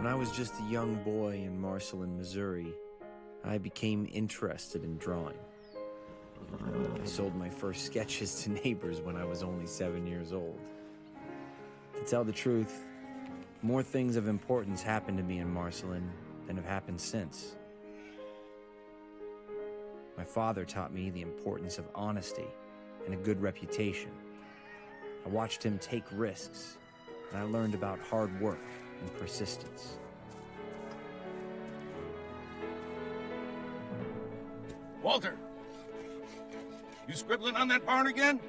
When I was just a young boy in Marceline, Missouri, I became interested in drawing. I sold my first sketches to neighbors when I was only 7 years old. To tell the truth, more things of importance happened to me in Marceline than have happened since. My father taught me the importance of honesty and a good reputation. I watched him take risks, and I learned about hard work and persistence. Walter! You scribbling on that barn again?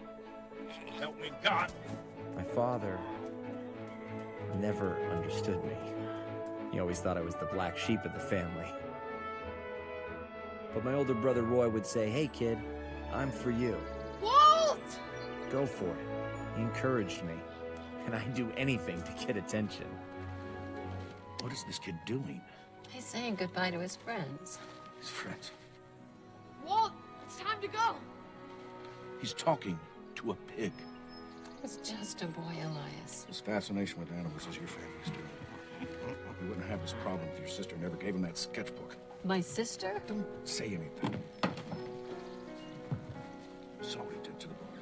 Help me God! My father never understood me. He always thought I was the black sheep of the family. But my older brother Roy would say, "Hey kid, I'm for you. Walt! Go for it." He encouraged me, and I'd do anything to get attention. What is this kid doing? He's saying goodbye to his friends. His friends. Walt, it's time to go. He's talking to a pig. He's just a boy, Elias. His fascination with animals is your family's doing. You wouldn't have this problem if your sister never gave him that sketchbook. My sister? Don't say anything. I saw what he did to the barn.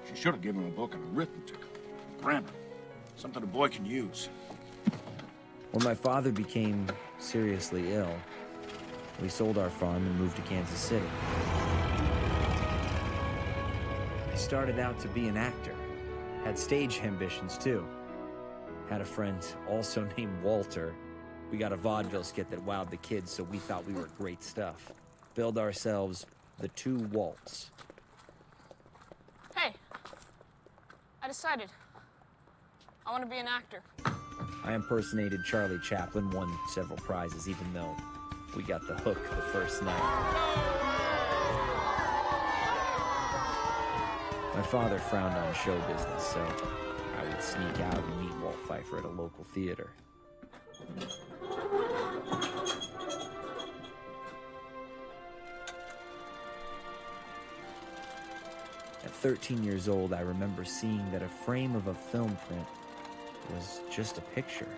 She should have given him a book and arithmetic, grammar, something a boy can use. When my father became seriously ill, we sold our farm and moved to Kansas City. I started out to be an actor, had stage ambitions too. Had a friend also named Walter. We got a vaudeville skit that wowed the kids, so we thought we were great stuff. Billed ourselves the Two Walts. Hey, I decided. I want to be an actor. I impersonated Charlie Chaplin, won several prizes, even though we got the hook the first night. My father frowned on show business, so I would sneak out and meet Walt Pfeiffer at a local theater. At 13 years old, I remember seeing that a frame of a film print was just a picture,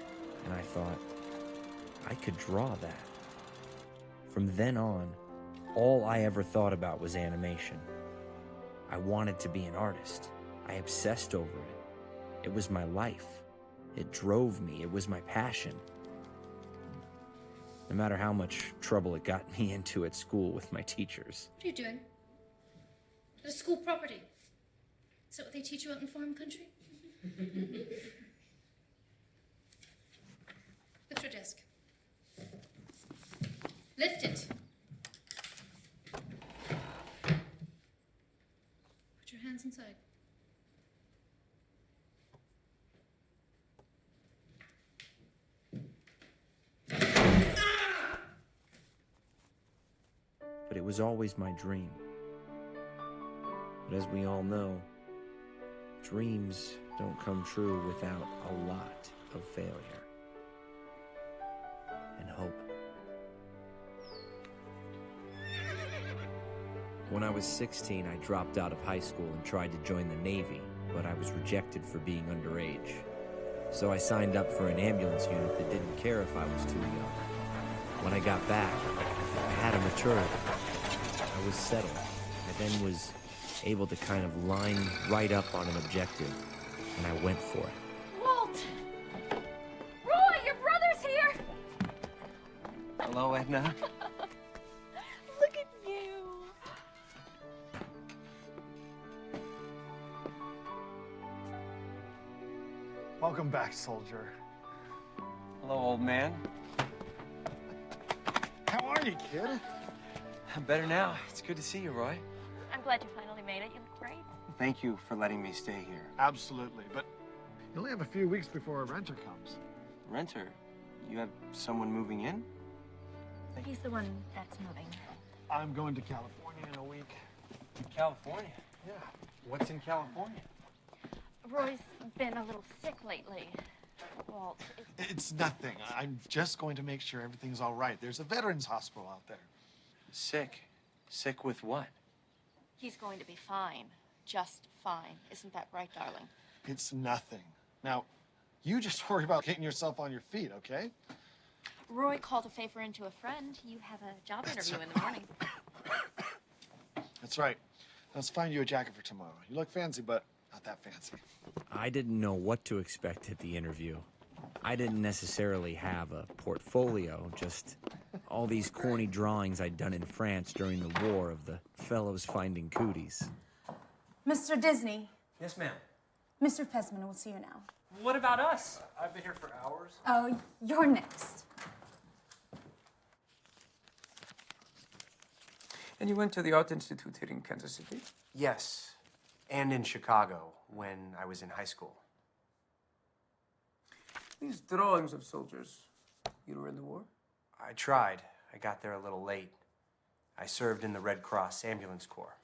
and I thought, I could draw that. From then on, all I ever thought about was animation. I wanted to be an artist. I obsessed over it. It was my life. It drove me. It was my passion. No matter how much trouble it got me into at school with my teachers. What are you doing? At a school property? Is that what they teach you out in farm country? Lift your desk. Lift it. Put your hands inside. But it was always my dream. But as we all know, dreams don't come true without a lot of failure and hope. When I was 16, I dropped out of high school and tried to join the Navy, but I was rejected for being underage. So I signed up for an ambulance unit that didn't care if I was too young. When I got back, I had a maturity. I was settled. I then was able to kind of line right up on an objective, and I went for it. Walt! Roy, your brother's here! Hello, Edna. Look at you. Welcome back, soldier. Hello, old man. How are you, kid? I'm better now. It's good to see you, Roy. I'm glad you finally made it. You look great. Thank you for letting me stay here. Absolutely, but you only have a few weeks before a renter comes. Renter? You have someone moving in? He's the one that's moving. I'm going to California in a week. California? Yeah. What's in California? Roy's been a little sick lately. Walt, It's nothing. I'm just going to make sure everything's all right. There's a veterans hospital out there. Sick? Sick with what? he's going to be fine. Just fine. Isn't that right, darling? It's nothing. Now, you just worry about getting yourself on your feet, okay? Roy called a favor into a friend. You have a job interview in the morning. That's right. Let's find you a jacket for tomorrow. You look fancy, but not that fancy. I didn't know what to expect at the interview. I didn't necessarily have a portfolio, just all these corny drawings I'd done in France during the war of the fellows finding cooties. Mr. Disney, Yes, ma'am. Mr. Katzman will see you now. What about us? I've been here for hours. Oh, you're next. And you went to the Art Institute here in Kansas City? Yes, and in Chicago when I was in high school. These drawings of soldiers. You were in the war? I tried. I got there a little late. I served in the Red Cross Ambulance Corps.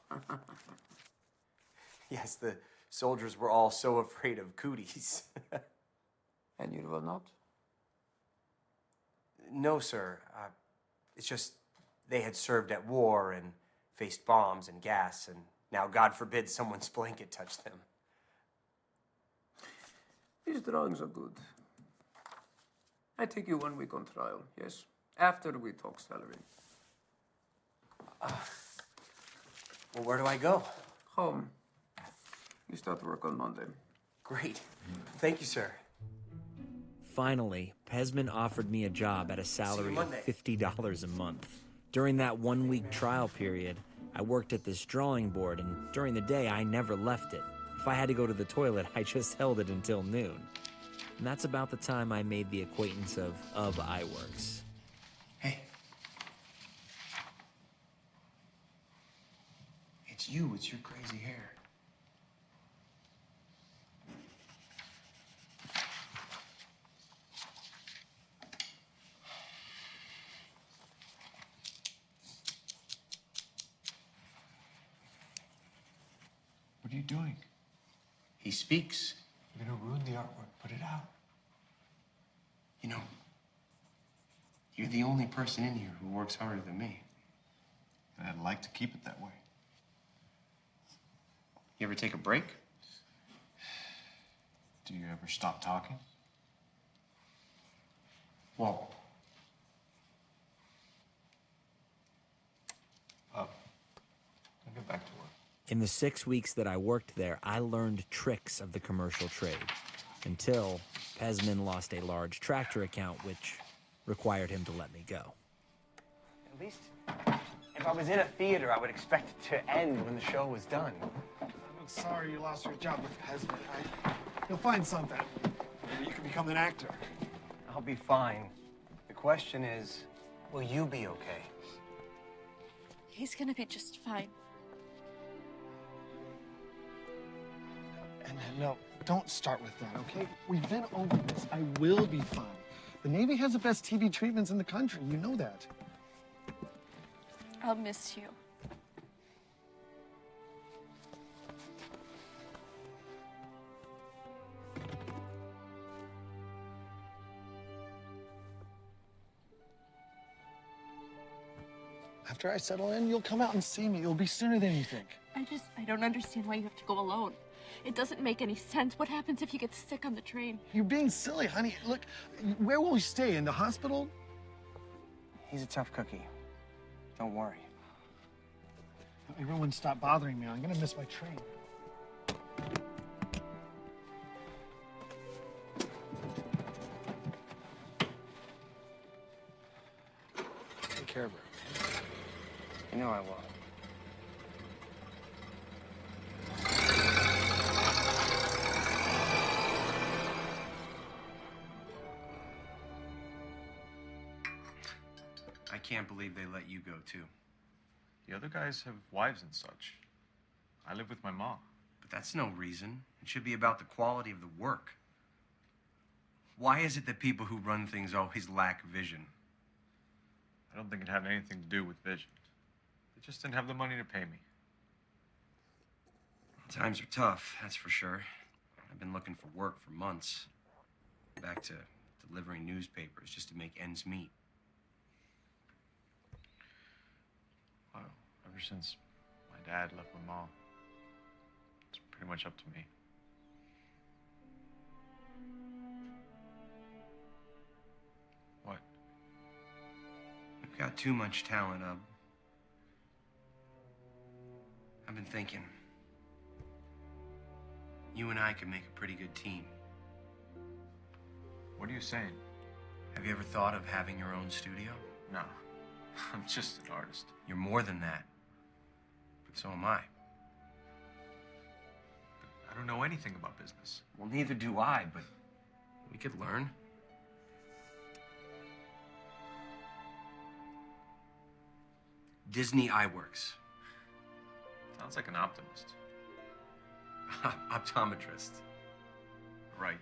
Yes, the soldiers were all so afraid of cooties. And you were not? No, sir. It's just they had served at war and faced bombs and gas, and now, God forbid, someone's blanket touched them. These drawings are good. I take you 1 week on trial, yes? After we talk salary. Well, where do I go? Home. You start work on Monday. Great. Thank you, sir. Finally, Pesman offered me a job at a salary of Monday. $50 a month. During that 1 week trial period, I worked at this drawing board, and during the day, I never left it. If I had to go to the toilet, I just held it until noon. And that's about the time I made the acquaintance of iWorks. Hey. It's you. It's your crazy hair. What are you doing? He speaks. You're gonna ruin the artwork. Put it out. You know, you're the only person in here who works harder than me. And I'd like to keep it that way. You ever take a break? Do you ever stop talking? Walt. I'll get back to work. In the 6 weeks that I worked there, I learned tricks of the commercial trade until Pesman lost a large tractor account, which required him to let me go. At least, if I was in a theater, I would expect it to end when the show was done. I'm sorry you lost your job with Katzman. You'll find something. Maybe you can become an actor. I'll be fine. The question is, will you be okay? He's gonna be just fine. And no, don't start with that, okay? We've been over this. I will be fine. The Navy has the best TV treatments in the country. You know that. I'll miss you. After I settle in, you'll come out and see me. It'll be sooner than you think. I don't understand why you have to go alone. It doesn't make any sense. What happens if you get sick on the train? You're being silly, honey. Look, where will we stay? In the hospital? He's a tough cookie. Don't worry. Everyone stop bothering me. I'm gonna miss my train. Take care of her. You know I will. can't believe they let you go, too. The other guys have wives and such. I live with my mom. But that's no reason. It should be about the quality of the work. Why is it that people who run things always lack vision? I don't think it had anything to do with vision. They just didn't have the money to pay me. Times are tough, that's for sure. I've been looking for work for months. Back to delivering newspapers just to make ends meet. Wow, ever since my dad left my mom, it's pretty much up to me. What? We've got too much talent, I've been thinking. You and I could make a pretty good team. What are you saying? Have you ever thought of having your own studio? No, I'm just an artist. You're more than that. But so am I. I don't know anything about business. Well, neither do I, but we could learn. Disney Eyeworks. Sounds like an optimist. Optometrist. Right.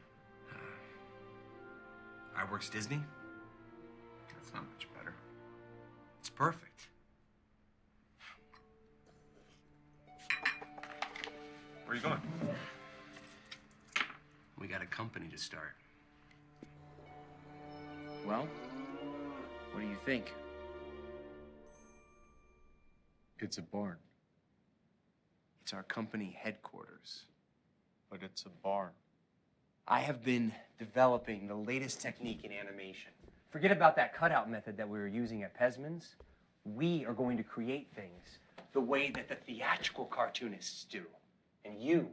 Eyeworks Disney? That's not much better. It's perfect. Where are you going? We got a company to start. Well, what do you think? It's a barn. It's our company headquarters. But it's a barn. I have been developing the latest technique in animation. Forget about that cutout method that we were using at Pesman's. We are going to create things the way that the theatrical cartoonists do. And you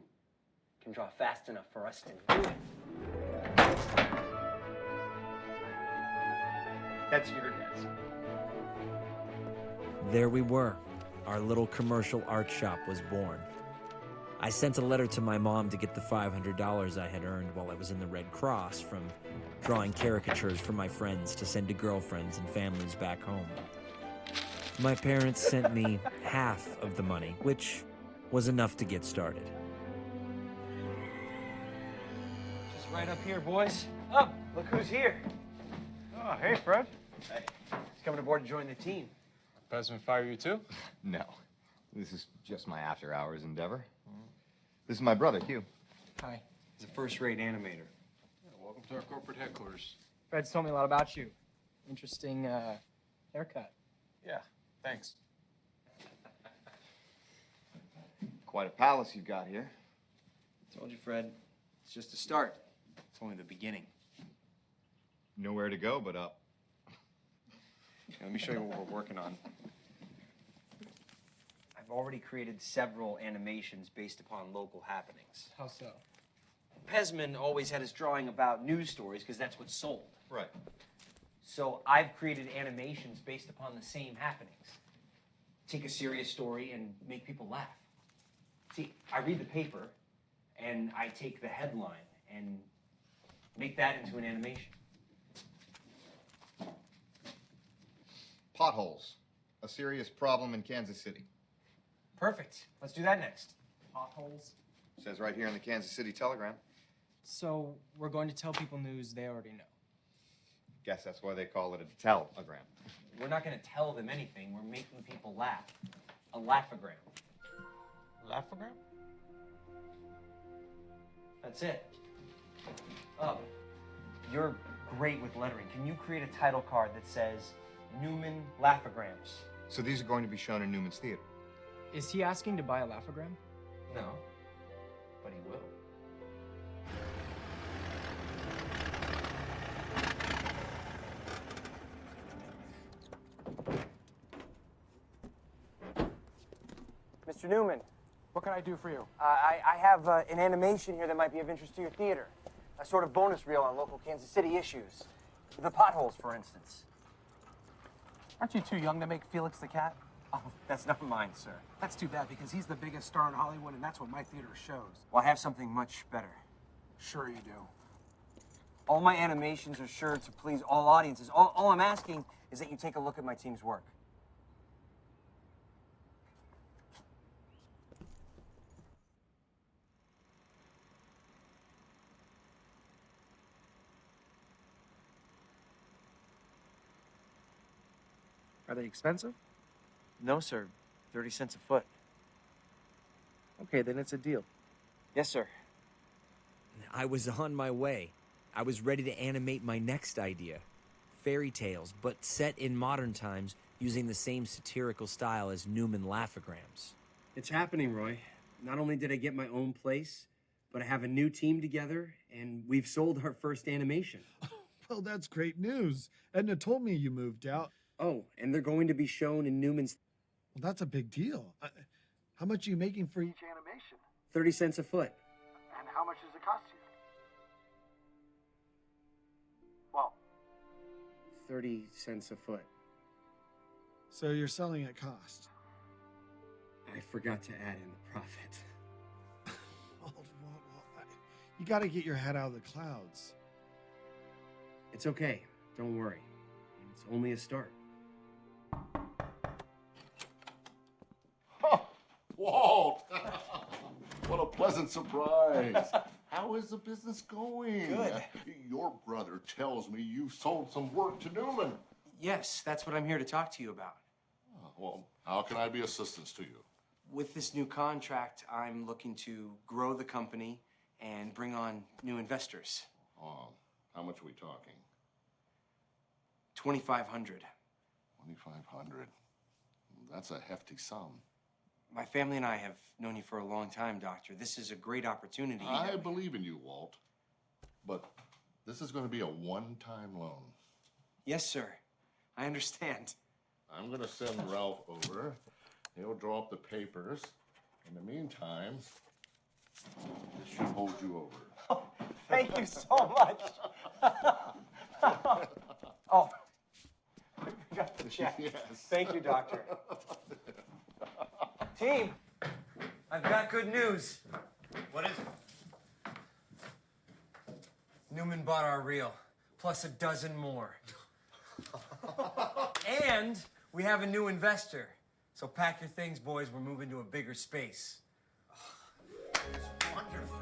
can draw fast enough for us to do it. That's your guess. There we were. Our little commercial art shop was born. I sent a letter to my mom to get the $500 I had earned while I was in the Red Cross from drawing caricatures for my friends to send to girlfriends and families back home. My parents sent me half of the money, which was enough to get started. Just right up here, boys. Oh, look who's here. Oh, hey, Fred. Hey, he's coming aboard to join the team. Pesman fire you too? No. This is just my after-hours endeavor. This is my brother, Hugh. Hi. He's a first-rate animator. Welcome to our corporate headquarters. Fred's told me a lot about you. Interesting haircut. Yeah, thanks. Quite a palace you've got here. Told you, Fred. It's just a start. It's only the beginning. Nowhere to go but up. Let me show you what we're working on. I've already created several animations based upon local happenings. How so? Pesman always had his drawing about news stories because that's what sold. Right. So I've created animations based upon the same happenings. Take a serious story and make people laugh. See, I read the paper and I take the headline and make that into an animation. Potholes. A serious problem in Kansas City. Perfect. Let's do that next. Potholes. Says right here in the Kansas City Telegram. So we're going to tell people news they already know. Guess that's why they call it a telegram. We're not going to tell them anything. We're making people laugh. A laughogram. Laughogram? That's it. Oh, you're great with lettering. Can you create a title card that says Newman Laughograms? So these are going to be shown in Newman's Theater. Is he asking to buy a laughogram? No, but he will. Mr. Newman. What can I do for you? I have an animation here that might be of interest to your theater. A sort of bonus reel on local Kansas City issues. The potholes, for instance. Aren't you too young to make Felix the Cat? Oh, that's not mine, sir. That's too bad, because he's the biggest star in Hollywood, and that's what my theater shows. Well, I have something much better. Sure you do. All my animations are sure to please all audiences. All I'm asking is that you take a look at my team's work. Are they expensive? No, sir. 30 cents a foot. Okay, then it's a deal. Yes, sir. I was on my way. I was ready to animate my next idea. Fairy tales, but set in modern times using the same satirical style as Newman laughograms. It's happening, Roy. Not only did I get my own place, but I have a new team together, and we've sold our first animation. Well, that's great news. Edna told me you moved out. Oh, and they're going to be shown in Newman's... Well, that's a big deal. How much are you making for each animation? 30 cents a foot. And how much does it cost you? Well, 30 cents a foot. so you're selling at cost. I forgot to add in the profit. You got to get your head out of the clouds. It's okay. Don't worry. It's only a start. Walt! What a pleasant surprise. How is the business going? Good. Your brother tells me you sold some work to Newman. Yes, that's what I'm here to talk to you about. Oh, well, how can I be assistance to you? With this new contract, I'm looking to grow the company and bring on new investors. Oh, how much are we talking? $2,500. 2,500. That's a hefty sum. My family and I have known you for a long time, Doctor. This is a great opportunity. I believe in you, Walt. But this is going to be a one-time loan. Yes, sir. I understand. I'm going to send Ralph over. He'll draw up the papers. In the meantime, this should hold you over. Thank you so much. Oh, I forgot the check. Yes. Thank you, Doctor. Team, I've got good news. What is it? Newman bought our reel, plus a dozen more. And we have a new investor. So pack your things, boys. We're moving to a bigger space. It's wonderful.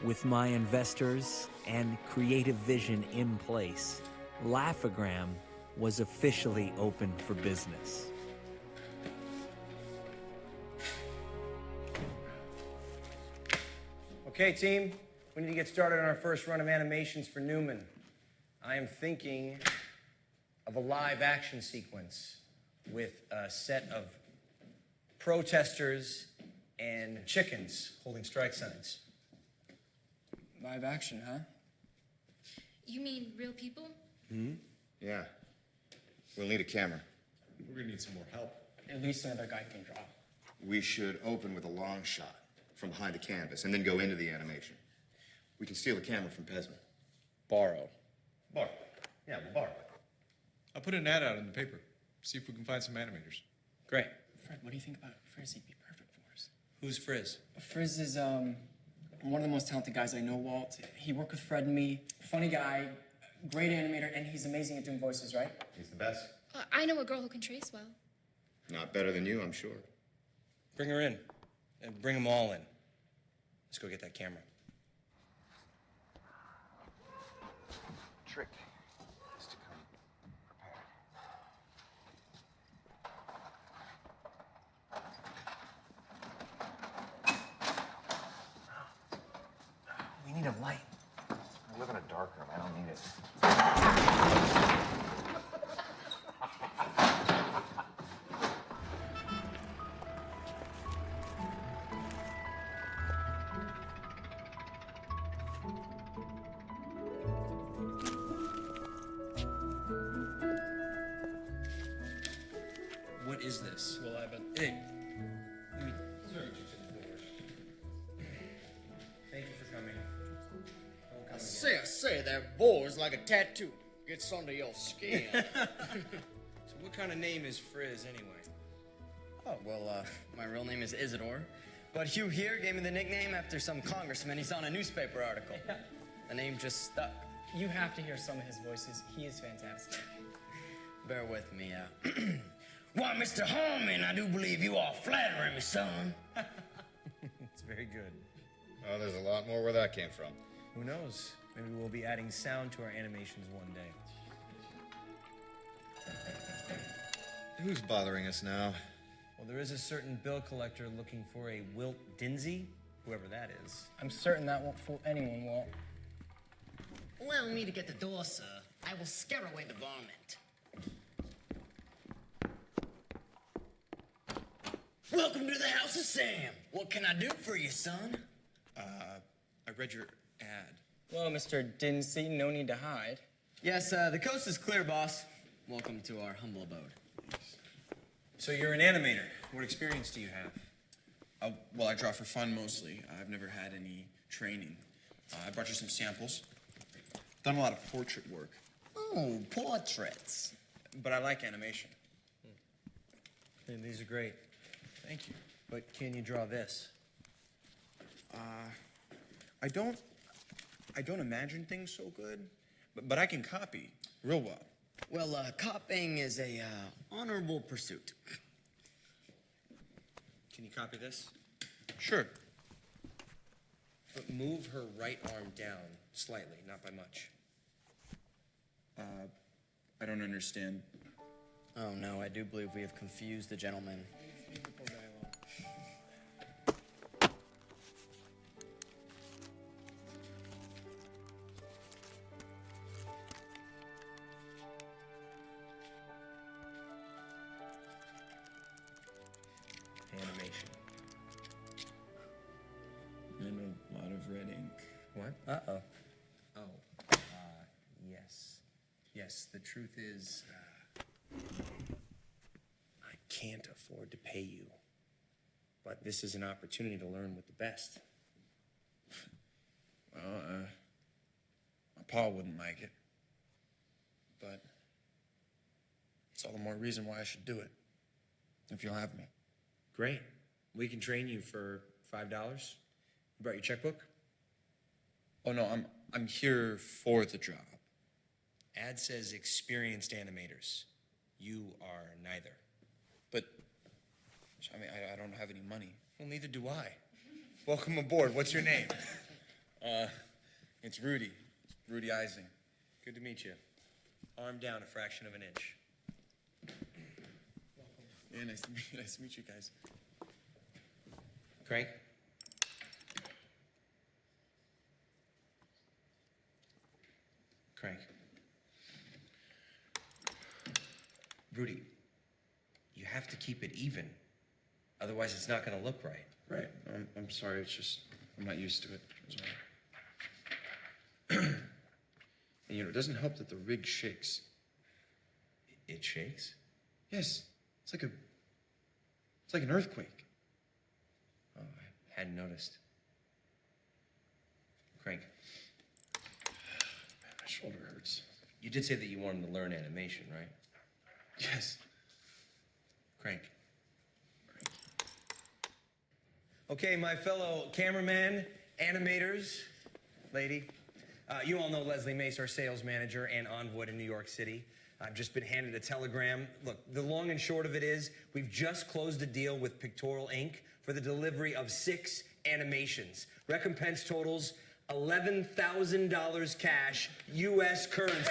With my investors and creative vision in place, Laugh-O-Gram was officially open for business. Okay, team, we need to get started on our first run of animations for Newman. I am thinking of a live action sequence with a set of protesters and chickens holding strike signs. Live action, huh? You mean real people? Hmm? Yeah. We'll need a camera. We're gonna need some more help. At least another guy can draw. We should open with a long shot from behind the canvas and then go into the animation. We can steal the camera from Pesman. Borrow. Borrow. Yeah, we'll borrow. I'll put an ad out in the paper. See if we can find some animators. Great. Fred, what do you think about Frizz? He'd be perfect for us. Who's Frizz? Frizz is, one of the most talented guys I know, Walt. He worked with Fred and me. Funny guy, great animator, and he's amazing at doing voices, right? He's the best. I know a girl who can trace well. Not better than you, I'm sure. Bring her in. And bring them all in. Let's go get that camera. Trick is to come prepared. We need a light. I live in a dark room. I don't need it. this? Well, I've been. Hey. Let me. Thank you for coming. I say, that bore's like a tattoo. Gets under your skin. So what kind of name is Frizz anyway? Oh, well, my real name is Isidore. But Hugh here gave me the nickname after some congressman he saw in a newspaper article. The name just stuck. You have to hear some of his voices. He is fantastic. Bear with me, Why, Mr. Harmon, I do believe you are flattering me, son. It's very good. Oh, there's a lot more where that came from. Who knows? Maybe we'll be adding sound to our animations one day. Who's bothering us now? Well, there is a certain bill collector looking for a Walt Disney, whoever that is. I'm certain that won't fool anyone, Walt. Allow me to get the door, sir. I will scare away the varmint. Welcome to the House of Sam. What can I do for you, son? I read your ad. Well, Mr. Dinsey, no need to hide. Yes, the coast is clear, boss. Welcome to our humble abode. So you're an animator. What experience do you have? Well, I draw for fun mostly. I've never had any training. I brought you some samples. Done a lot of portrait work. Oh, portraits. But I like animation. These are great. Thank you. But can you draw this? I don't imagine things so good, but I can copy real well. Well, copying is a honorable pursuit. Can you copy this? Sure. But move her right arm down slightly, not by much. I don't understand. Oh, no, I do believe we have confused the gentleman. Animation. And a lot of red ink. What? Uh-oh. Oh. Yes. Yes, the truth is, I can't afford to pay you. But this is an opportunity to learn with the best. Well, my pa wouldn't like it. But it's all the more reason why I should do it. If you'll have me. Great. We can train you for $5. You brought your checkbook? Oh no, I'm here for the job. Ad says experienced animators. You are neither. But I mean, I don't have any money. Well, neither do I. Welcome aboard. What's your name? It's Rudy. Rudy Ising. Good to meet you. Arm down a fraction of an inch. Yeah, nice to meet you guys. Craig? Craig. Rudy, you have to keep it even. Otherwise, it's not going to look right. Right. I'm sorry. It's just I'm not used to it. And you know, it doesn't help that the rig shakes. It shakes? Yes. It's like an earthquake. Oh, I hadn't noticed. Craig. Man, my shoulder hurts. You did say that you wanted to learn animation, right? Yes. Crank. Okay, my fellow cameraman, animators, lady, you all know Leslie Mace, our sales manager and envoy to New York City. I've just been handed a telegram. Look, the long and short of it is we've just closed a deal with Pictorial Inc. for the delivery of 6 animations. Recompense totals $11,000 cash, U.S. currency.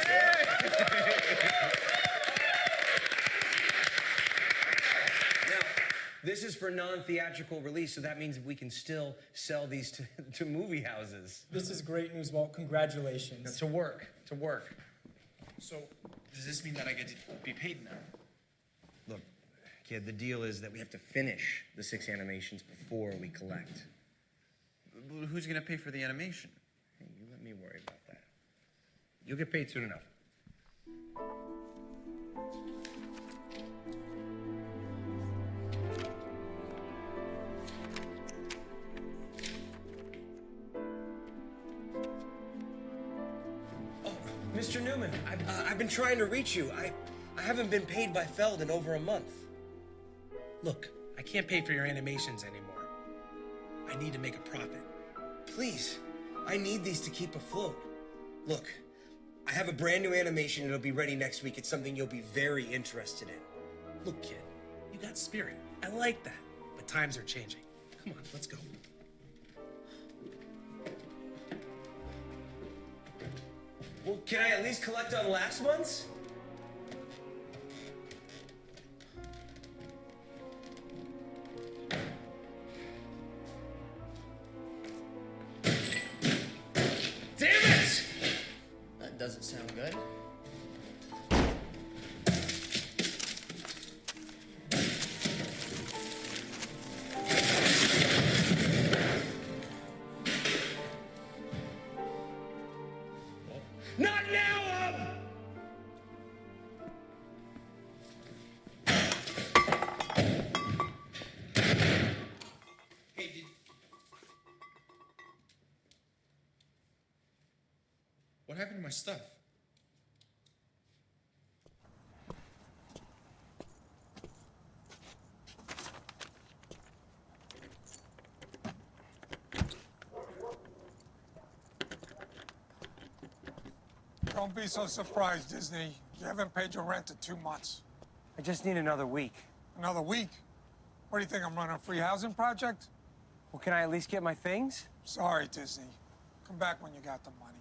This is for non-theatrical release, so that means we can still sell these to movie houses. This is great news, Walt. Congratulations. To work. So, does this mean that I get to be paid now? Look, kid, the deal is that we have to finish the 6 animations before we collect. But who's gonna pay for the animation? Hey, you let me worry about that. You'll get paid soon enough. Mr. Newman, I've been trying to reach you. I haven't been paid by Feld in over a month. Look, I can't pay for your animations anymore. I need to make a profit. Please, I need these to keep afloat. Look, I have a brand new animation. It'll be ready next week. It's something you'll be very interested in. Look, kid, you got spirit. I like that. But times are changing. Come on, let's go. Well, can I at least collect on last month's? Damn it! That doesn't sound good. Not now, Hey, what happened to my stuff? Don't be so surprised, Disney. You haven't paid your rent in 2 months. I just need another week. Another week? What do you think, I'm running a free housing project? Well, can I at least get my things? Sorry, Disney. Come back when you got the money.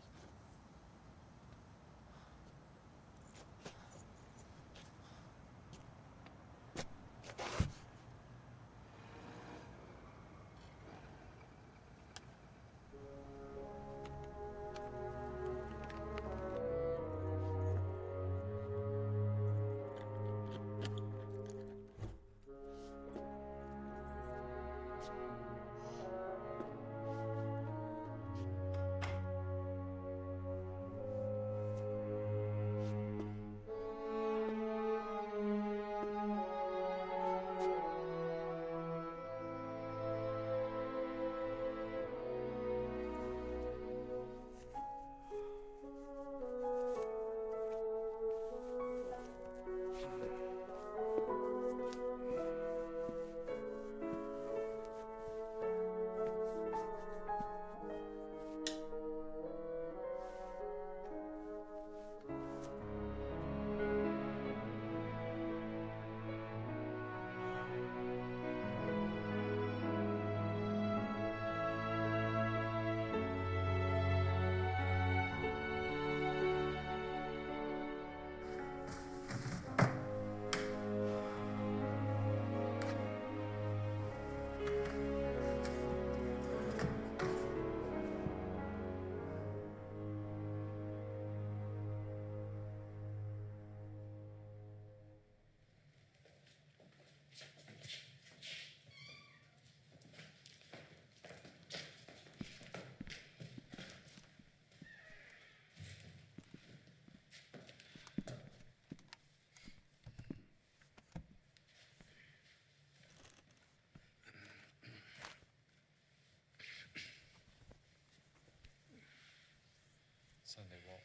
Sunday, Walt.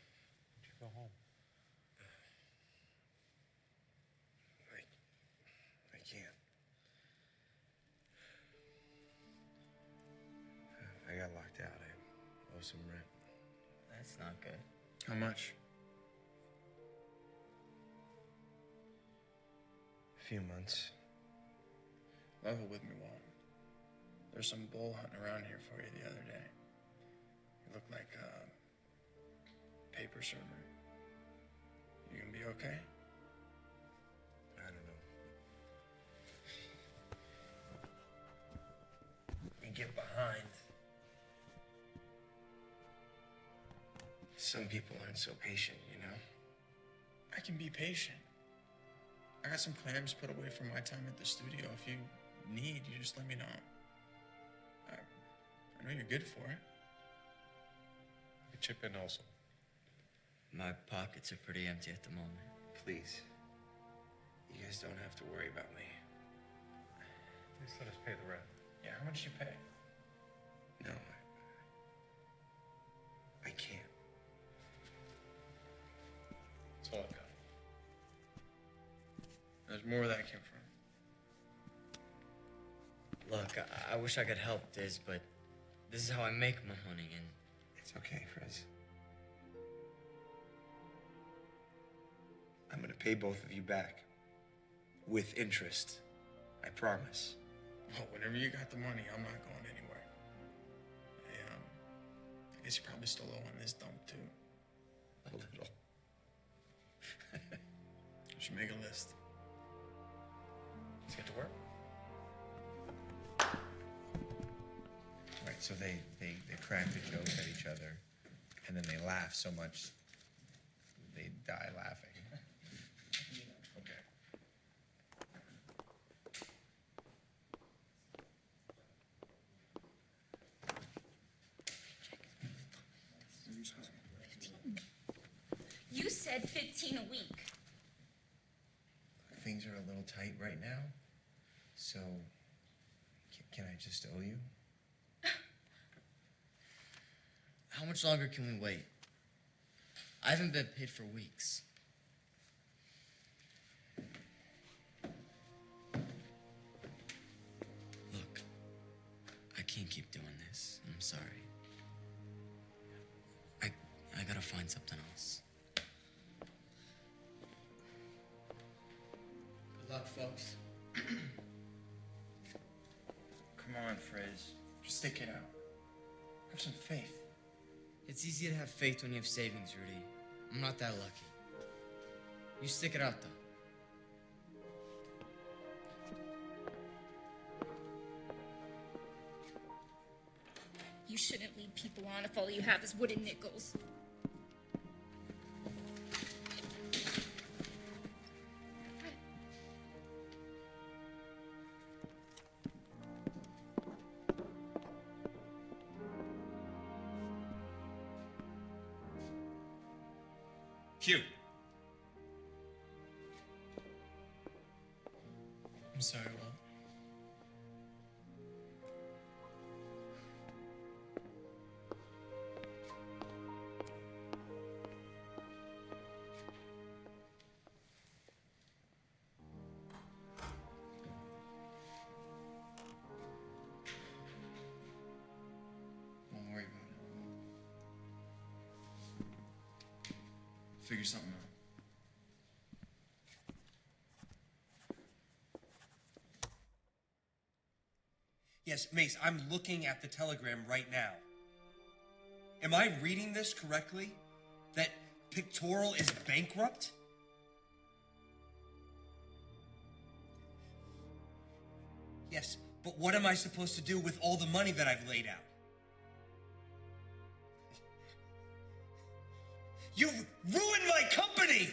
Would you go home? I can't. I got locked out. I owe some rent. That's not good. How much? A few months. Level with me, Walt. There's some bull hunting around here for you the other day. You look like a paper server. You gonna be okay? I don't know. You get behind. Some people aren't so patient, you know? I can be patient. I got some clams put away from my time at the studio. If you need, you just let me know. I know you're good for it. We chip in also. My pockets are pretty empty at the moment. Please. You guys don't have to worry about me. Please let us pay the rent. Yeah, how much you pay? No, I can't. where's more of that came from. Look, I wish I could help, Diz, but this is how I make my money, and... It's okay, Frizz. I'm gonna pay both of you back. With interest. I promise. Oh, whenever you got the money, I'm not going anywhere. I guess you probably still owe on this dump, too. A little. I should make a list. Let's get to work. Right, so they crack a joke at each other, and then they laugh so much they die laughing. Okay. You said 15 a week. Things are a little tight right now, so can I just owe you? How much longer can we wait? I haven't been paid for weeks. Look, I can't keep doing this. I'm sorry. I gotta find something else. Good luck, folks. Come on, Frizz. Just stick it out. Have some faith. It's easy to have faith when you have savings, Rudy. I'm not that lucky. You stick it out, though. You shouldn't lead people on if all you have is wooden nickels. Q. I'm sorry, Walt. Don't worry about it. Figure something out. Yes, Mace, I'm looking at the telegram right now. Am I reading this correctly? That Pictorial is bankrupt? Yes, but what am I supposed to do with all the money that I've laid out? You've ruined my company!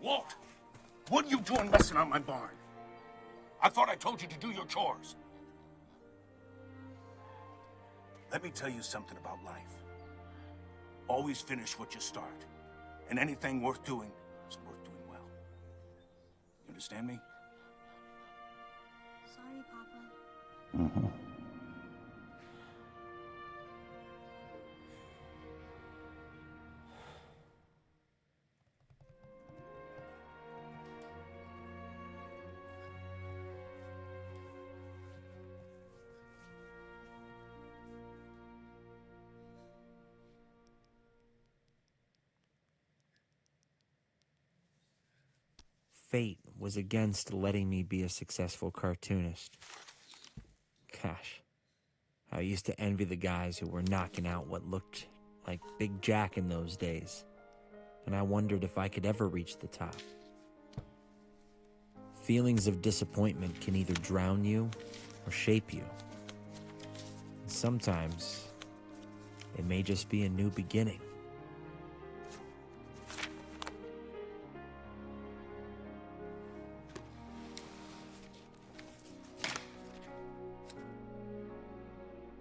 Walt, what are you doing messing on my barn? I thought I told you to do your chores. Let me tell you something about life. Always finish what you start. And anything worth doing is worth doing well. You understand me? Sorry, Papa. Mm-hmm. Fate was against letting me be a successful cartoonist. Gosh, I used to envy the guys who were knocking out what looked like Big Jack in those days, and I wondered if I could ever reach the top. Feelings of disappointment can either drown you or shape you. And sometimes It may just be a new beginning.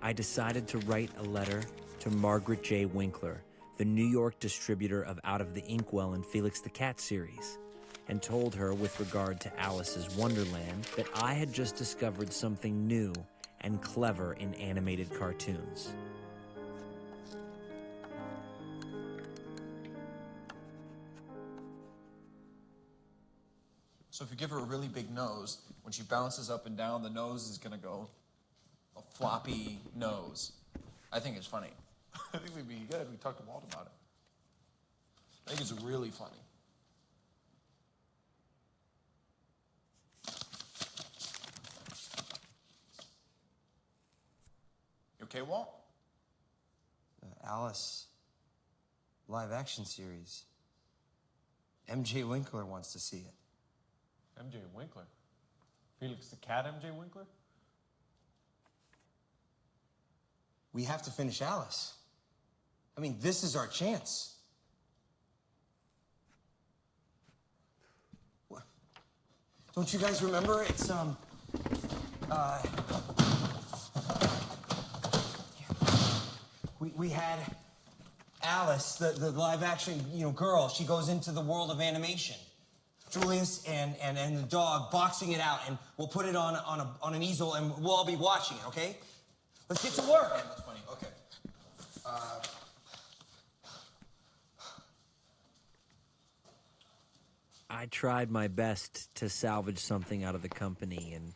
I decided to write a letter to Margaret J. Winkler, the New York distributor of Out of the Inkwell and Felix the Cat series, and told her with regard to Alice's Wonderland that I had just discovered something new and clever in animated cartoons. So if you give her a really big nose, when she bounces up and down, the nose is gonna go a floppy nose. I think it's funny. I think we'd be good. We talked to Walt about it. I think it's really funny. You okay, Walt? Alice live action series. MJ Winkler wants to see it. MJ Winkler? Felix the Cat MJ Winkler? We have to finish Alice. I mean, this is our chance. What? Don't you guys remember? It's, we had Alice, the live action, girl. She goes into the world of animation. Julius and the dog boxing it out, and we'll put it on an easel, and we'll all be watching it, okay? Let's get to work. That's funny. Okay. I tried my best to salvage something out of the company and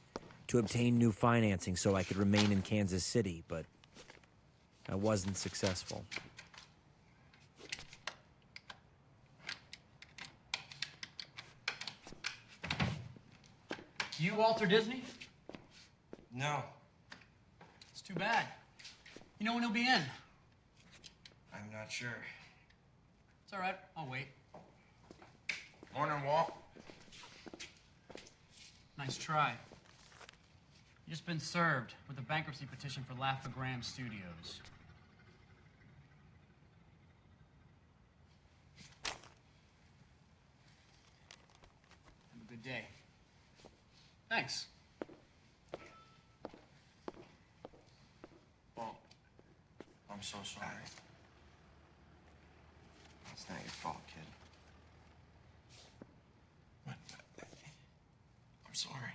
to obtain new financing so I could remain in Kansas City, but I wasn't successful. You Walter Disney? No. It's too bad. You know when he'll be in? I'm not sure. It's all right. I'll wait. Morning, Walt. Nice try. You've just been served with a bankruptcy petition for Laugh-A-Gram Studios. Have a good day. Thanks. Well, I'm so sorry. It's not your fault, kid. What? I'm sorry.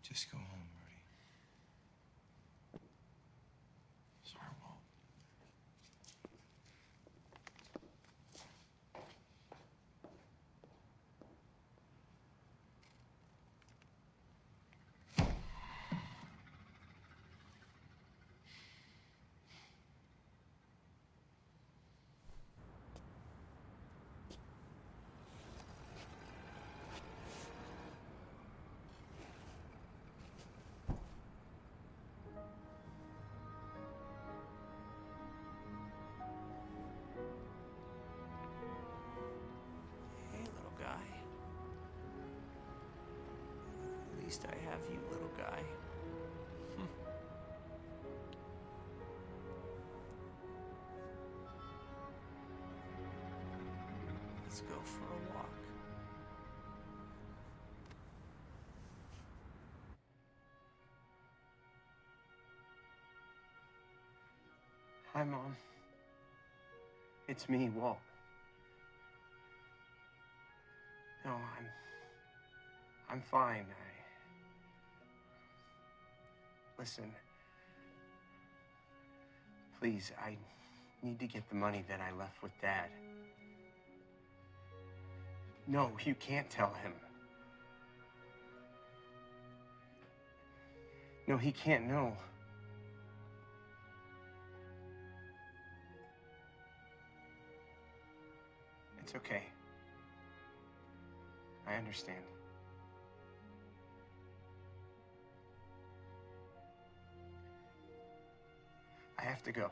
Just go home, Rudy. Sorry, Walt. At least I have you, little guy. Let's go for a walk. Hi, Mom. It's me, Walt. No, I'm fine. Listen. Please, I need to get the money that I left with Dad. No, you can't tell him. No, he can't know. It's okay. I understand. I have to go.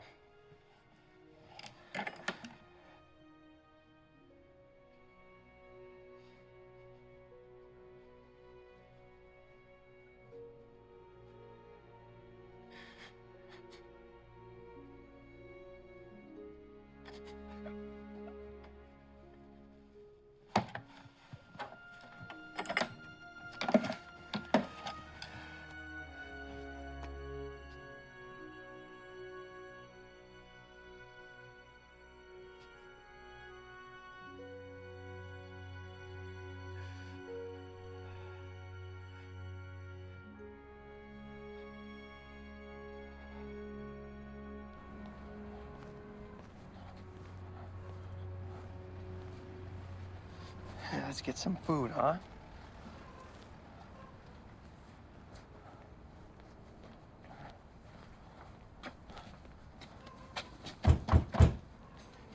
Yeah, let's get some food, huh?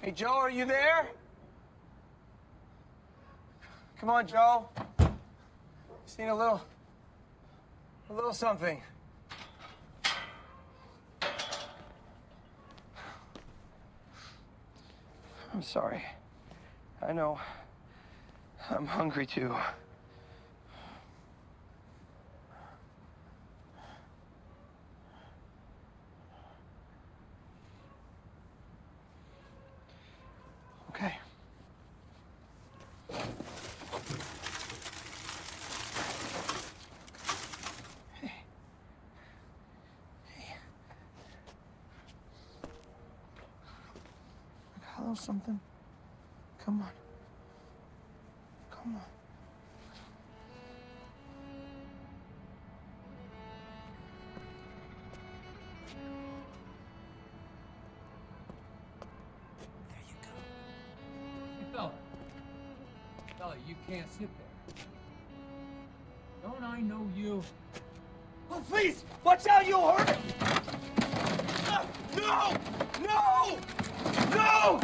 Hey, Joe, are you there? Come on, Joe. Just need a little something. I'm sorry. I know. I'm hungry too. Okay. Hey. A little something. Come on. Come on. Fella, you can't sit there. Don't I know you? Oh, please! Watch out, you'll hurt him! No! No! No!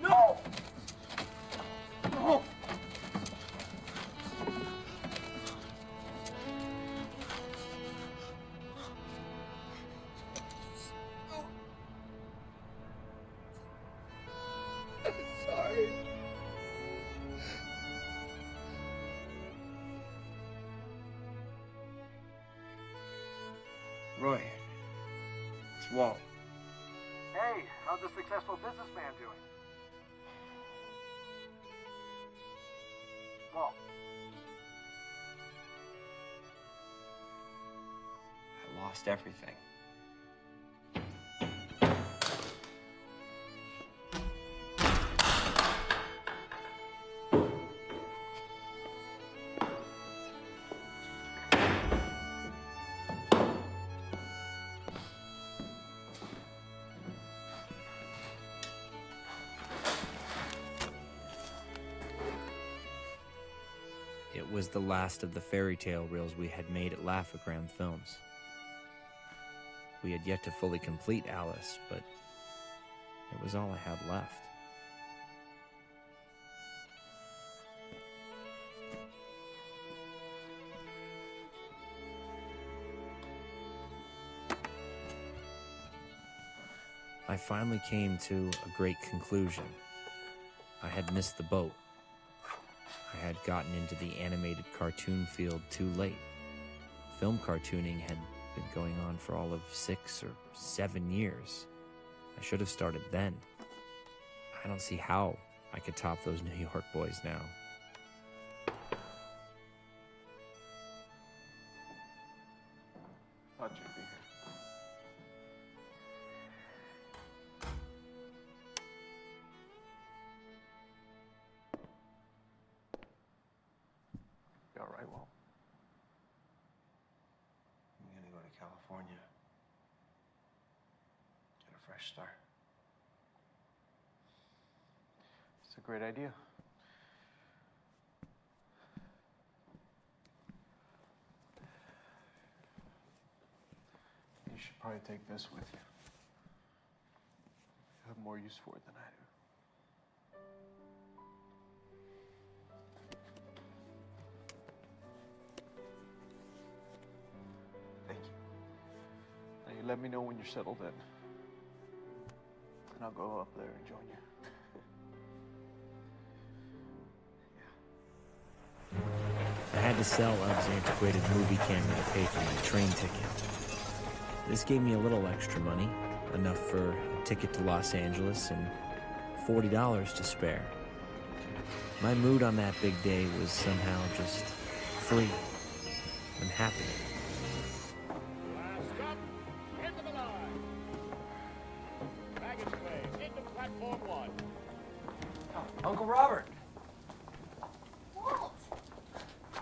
No! No! I'm sorry. Roy, it's Walt. Hey, how's a successful businessman doing? Walt. I lost everything. It was the last of the fairy tale reels we had made at Laugh-O-Gram Films. We had yet to fully complete Alice, but it was all I had left. I finally came to a great conclusion. I had missed the boat. I had gotten into the animated cartoon field too late. Film cartooning had been going on for all of 6 or 7 years. I should have started then. I don't see how I could top those New York boys now. Thought you'd be here. You all right, Walt? I'm gonna go to California. Get a fresh start. It's a great idea. You should probably take this with you. You have more use for it than I do. Thank you. Now you let me know when you're settled in. And I'll go up there and join you. I had to sell Ev's antiquated movie camera to pay for my train ticket. This gave me a little extra money, enough for a ticket to Los Angeles and $40 to spare. My mood on that big day was somehow just free and happy. Last stop, end of the line. Baggage claim into platform 1. Uncle Robert. Walt!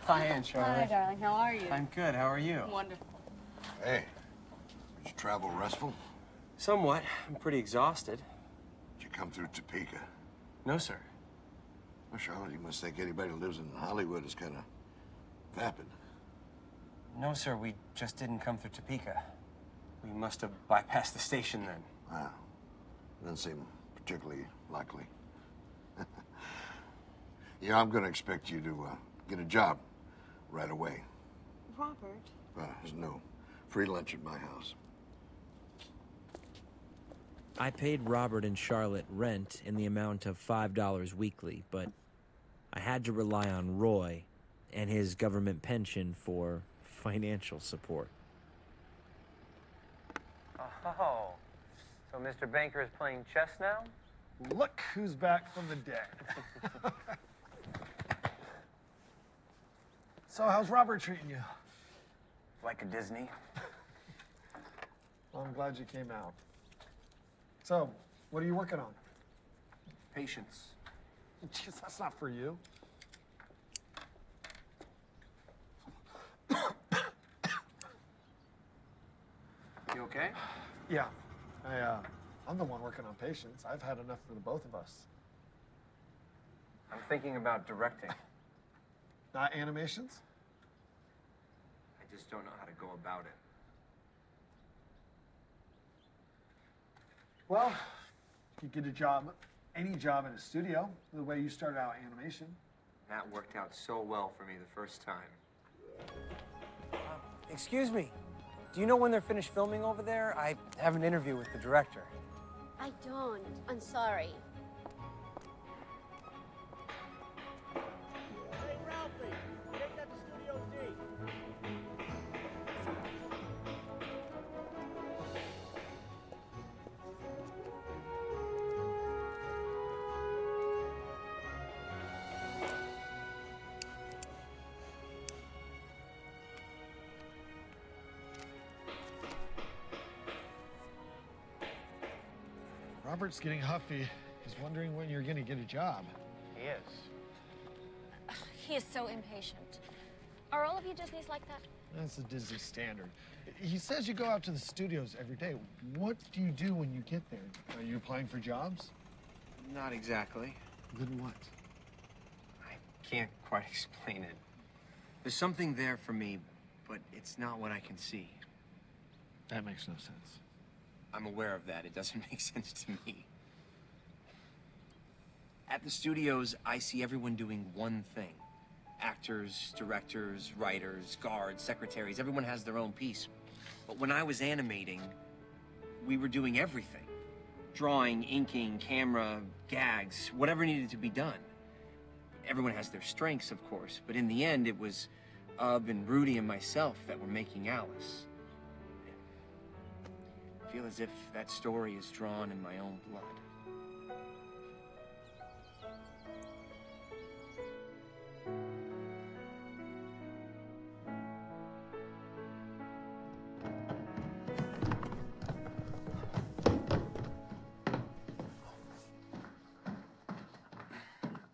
Hi, Aunt Charlotte. Hi, darling. How are you? I'm good. How are you? Wonderful. Hey, did you travel restful? Somewhat. I'm pretty exhausted. Did you come through Topeka? No, sir. Well, Charlotte, you must think anybody who lives in Hollywood is kind of vapid. No, sir, we just didn't come through Topeka. We must have bypassed the station then. Wow. Doesn't seem particularly likely. Yeah, I'm gonna expect you to get a job right away. Robert. There's no free lunch at my house. I paid Robert and Charlotte rent in the amount of $5 weekly, but I had to rely on Roy and his government pension for financial support. Oh, so Mr. Banker is playing chess now? Look who's back from the dead. So, how's Robert treating you? Like a Disney. Well, I'm glad you came out. So, what are you working on? Patience. Jeez, that's not for you. You okay? Yeah, I'm the one working on patience. I've had enough for the both of us. I'm thinking about directing. Not animations? I just don't know how to go about it. Well, you could get a job, any job in a studio, the way you started out animation. That worked out so well for me the first time. Excuse me. Do you know when they're finished filming over there? I have an interview with the director. I don't. I'm sorry. Hey, Ralphie, take that to Studio D. Robert's getting huffy. He's wondering when you're gonna get a job. He is. He is so impatient. Are all of you Disneys like that? That's the Disney standard. He says you go out to the studios every day. What do you do when you get there? Are you applying for jobs? Not exactly. Then what? I can't quite explain it. There's something there for me, but it's not what I can see. That makes no sense. I'm aware of that. It doesn't make sense to me. At the studios, I see everyone doing one thing. Actors, directors, writers, guards, secretaries, everyone has their own piece. But when I was animating, we were doing everything. Drawing, inking, camera, gags, whatever needed to be done. Everyone has their strengths, of course, but in the end, it was Ub and Rudy and myself that were making Alice. I feel as if that story is drawn in my own blood.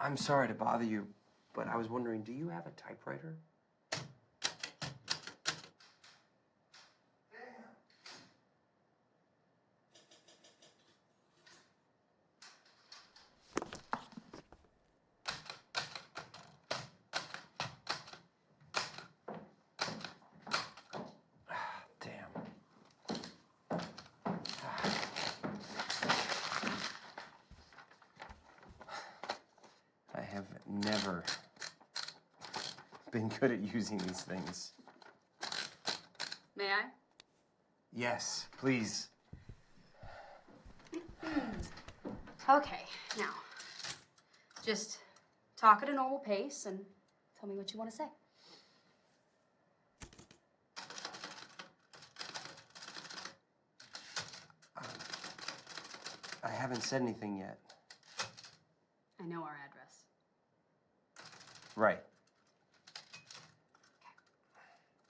I'm sorry to bother you, but I was wondering, do you have a typewriter? I have never been good at using these things. May I? Yes, please. Okay, now, just talk at a normal pace and tell me what you want to say. I haven't said anything yet. I know our address. Right.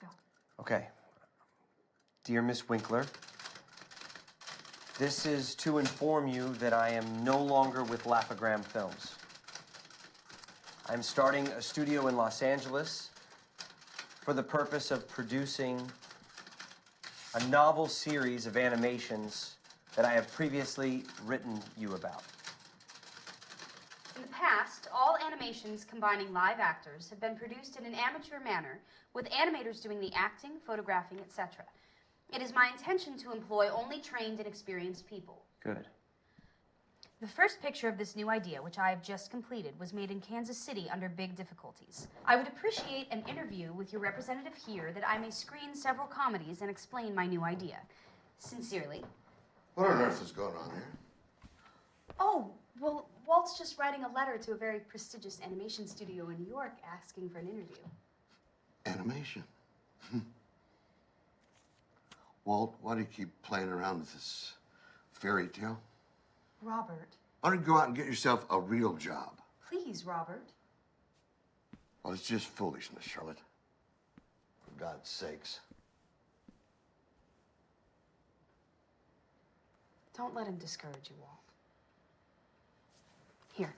Go. Okay. Dear Miss Winkler, this is to inform you that I am no longer with Laugh-O-Gram Films. I'm starting a studio in Los Angeles for the purpose of producing a novel series of animations that I have previously written you about. In the past, all animations combining live actors have been produced in an amateur manner, with animators doing the acting, photographing, etc. It is my intention to employ only trained and experienced people. Good. The first picture of this new idea, which I have just completed, was made in Kansas City under big difficulties. I would appreciate an interview with your representative here that I may screen several comedies and explain my new idea. Sincerely. What on earth is going on here? Oh, well, Walt's just writing a letter to a very prestigious animation studio in New York asking for an interview. Animation. Walt, why do you keep playing around with this fairy tale? Robert. Why don't you go out and get yourself a real job? Please, Robert. Well, it's just foolishness, Charlotte. For God's sakes. Don't let him discourage you, Walt. Here.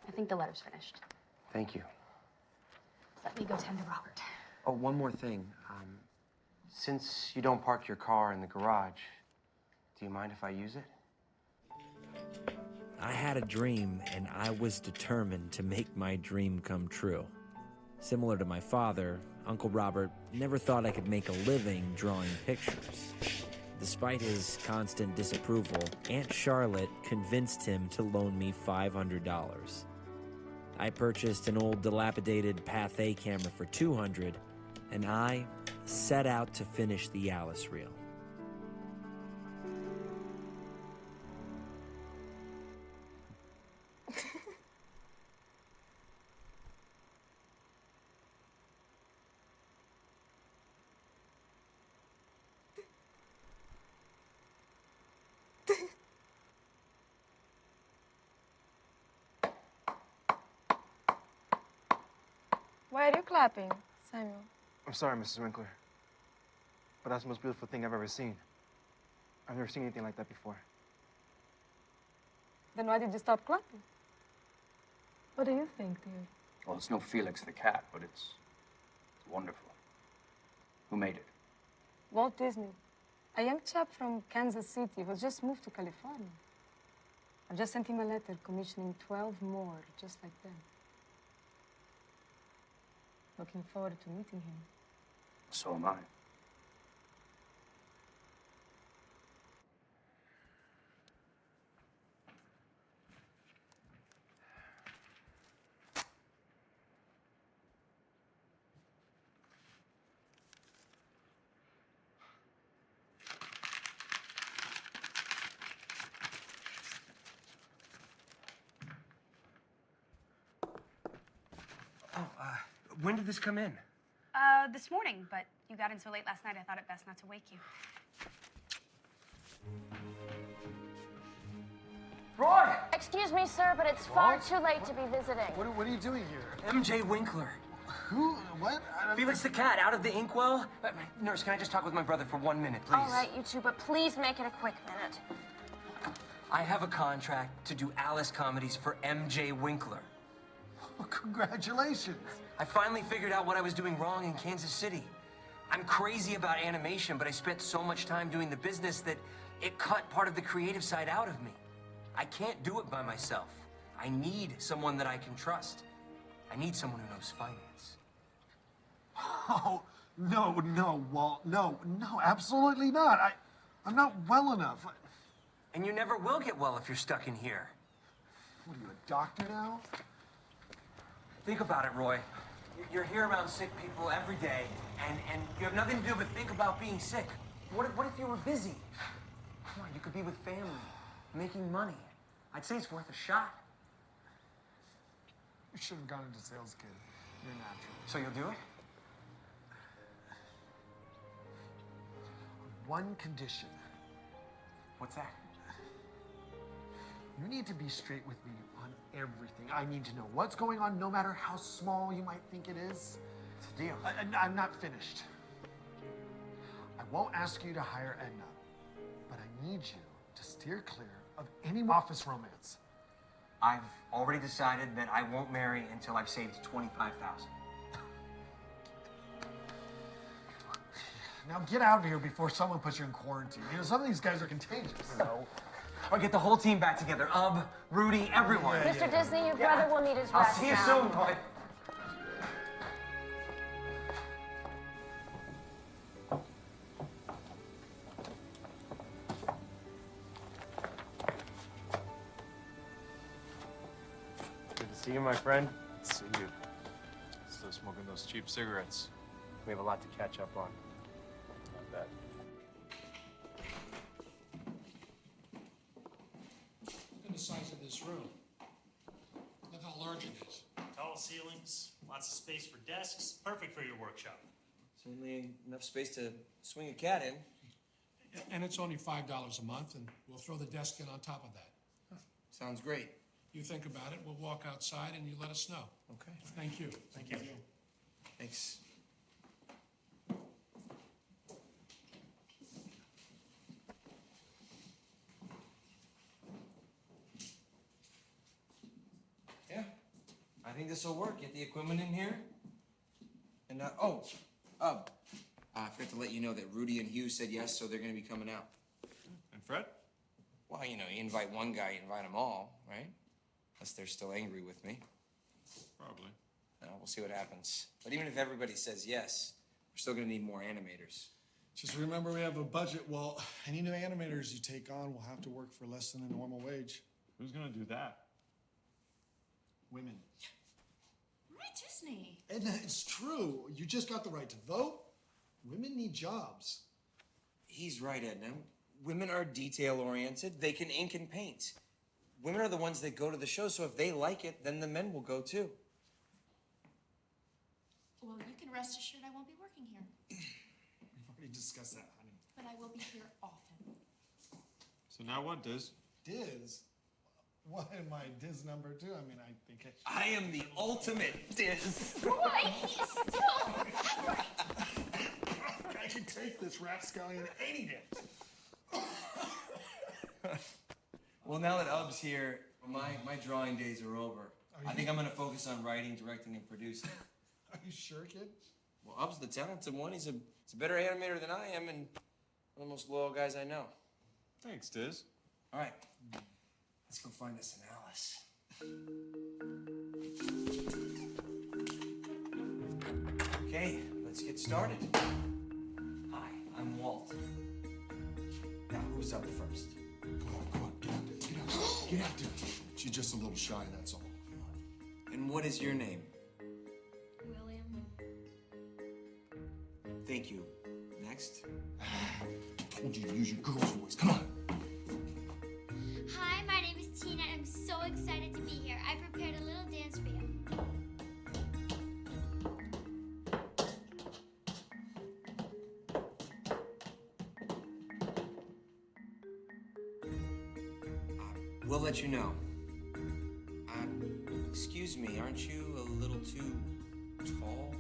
I think the letter's finished. Thank you. Let me go tend to Robert. Oh, one more thing. Since you don't park your car in the garage, do you mind if I use it? I had a dream, and I was determined to make my dream come true. Similar to my father, Uncle Robert never thought I could make a living drawing pictures. Despite his constant disapproval, Aunt Charlotte convinced him to loan me $500. I purchased an old dilapidated Pathé camera for $200, and I set out to finish the Alice reel. Why are you clapping, Samuel? I'm sorry, Mrs. Winkler, but that's the most beautiful thing I've ever seen. I've never seen anything like that before. Then why did you stop clapping? What do you think, dear? Well, it's no Felix the cat, but it's wonderful. Who made it? Walt Disney. A young chap from Kansas City who just moved to California. I've just sent him a letter commissioning 12 more just like them. Looking forward to meeting him. So am I. When did this come in? This morning, but you got in so late last night, I thought it best not to wake you. Roy! Excuse me, sir, but it's far too late to be visiting. What are you doing here? MJ Winkler. Who? What? Felix the cat, out of the inkwell? Nurse, can I just talk with my brother for 1 minute, please? All right, you two, but please make it a quick minute. I have a contract to do Alice comedies for MJ Winkler. Well, congratulations. I finally figured out what I was doing wrong in Kansas City. I'm crazy about animation, but I spent so much time doing the business that it cut part of the creative side out of me. I can't do it by myself. I need someone that I can trust. I need someone who knows finance. Oh, no, Walt. No, absolutely not. I'm not well enough. And you never will get well if you're stuck in here. What are you, a doctor now? Think about it, Roy. You're here around sick people every day, and you have nothing to do but think about being sick. What if you were busy? Come on, you could be with family, making money. I'd say it's worth a shot. You should have gone into sales, kid. You're natural. So you'll do it? One condition. What's that? You need to be straight with me on everything. I need to know what's going on, no matter how small you might think it is. It's a deal. I'm not finished. I won't ask you to hire Edna, but I need you to steer clear of any office romance. I've already decided that I won't marry until I've saved $25,000. Now get out of here before someone puts you in quarantine. You know, some of these guys are contagious. No. Or get the whole team back together. Rudy, everyone. Mr. Disney, your brother will need his I'll rest see you now. soon, boy. Good to see you, my friend. Good to see you. Still smoking those cheap cigarettes. We have a lot to catch up on. I bet. Look at the size of this room. Look how large it is. Tall ceilings, lots of space for desks, perfect for your workshop. Certainly enough space to swing a cat in. And it's only $5 a month, and we'll throw the desk in on top of that. Sounds great. You think about it, we'll walk outside and you let us know. Okay. Thank you. Thank you. Thanks. Yeah, I think this will work. Get the equipment in here. And I forgot to let you know that Rudy and Hugh said yes, so they're going to be coming out. And Fred? Well, you invite one guy, you invite them all, right? Unless they're still angry with me. Probably. We'll see what happens. But even if everybody says yes, we're still going to need more animators. Just remember we have a budget, Walt. Any new animators you take on will have to work for less than a normal wage. Who's gonna do that? Women. Why Disney? Edna, it's true. You just got the right to vote. Women need jobs. He's right, Edna. Women are detail-oriented. They can ink and paint. Women are the ones that go to the show, so if they like it, then the men will go too. Well, you can rest assured I won't be working here. We've already discussed that, honey. But I will be here often. So now what, Diz? Diz? What am I, Diz number 2? I mean, I think I am the ultimate Diz. Boy, he's still... I can take this rapscallion any day. Well, now that Ub's here, my drawing days are over. I think I'm going to focus on writing, directing, and producing. Are you sure, kid? Well, Ub's the talented one. He's a better animator than I am, and one of the most loyal guys I know. Thanks, Diz. All right, let's go find us an Alice. Okay, let's get started. Hi, I'm Walt. Now, who's up first? Come on, get out there. Get out there. She's just a little shy, that's all. And what is your name? William. Thank you. Next. I told you to use your girl's voice. Come on. Hi, my name is Tina, and I'm so excited to be here. I prepared a little dance for you. We'll let you know. Excuse me, aren't you a little too tall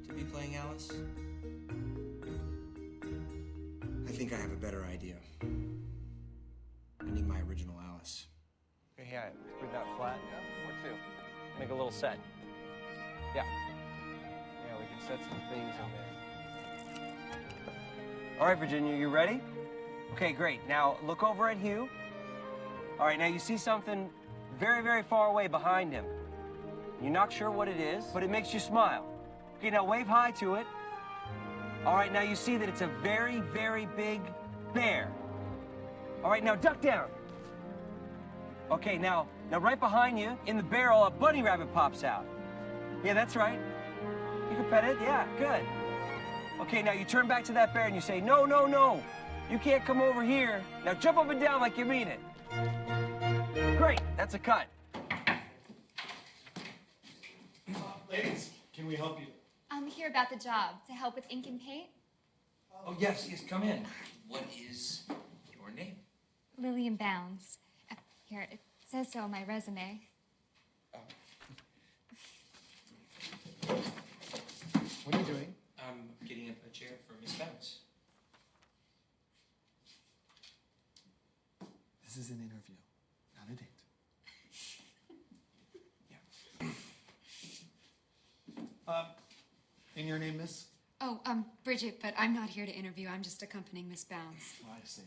to be playing Alice? I think I have a better idea. I need my original Alice. Yeah, put that flat. Yeah, or two. Make a little set. Yeah. Yeah, we can set some things in there. All right, Virginia, you ready? Okay, great. Now look over at Hugh. All right, now you see something very, very far away behind him. You're not sure what it is, but it makes you smile. Okay, now wave hi to it. All right, now you see that it's a very, very big bear. All right, now duck down. Okay, now right behind you, in the barrel, a bunny rabbit pops out. Yeah, that's right. You can pet it, yeah, good. Okay, now you turn back to that bear and you say, no, no, no. You can't come over here. Now jump up and down like you mean it. Great, that's a cut. Ladies, can we help you? I'm here about the job, to help with ink and paint. Oh, yes, come in. What is your name? Lillian Bounds. Here, it says so on my resume. What are you doing? I'm getting up a chair for Miss Bounce. This is an interview, not a date. And your name, miss? Oh, Bridget, but I'm not here to interview. I'm just accompanying Miss Bounds. Oh, I see.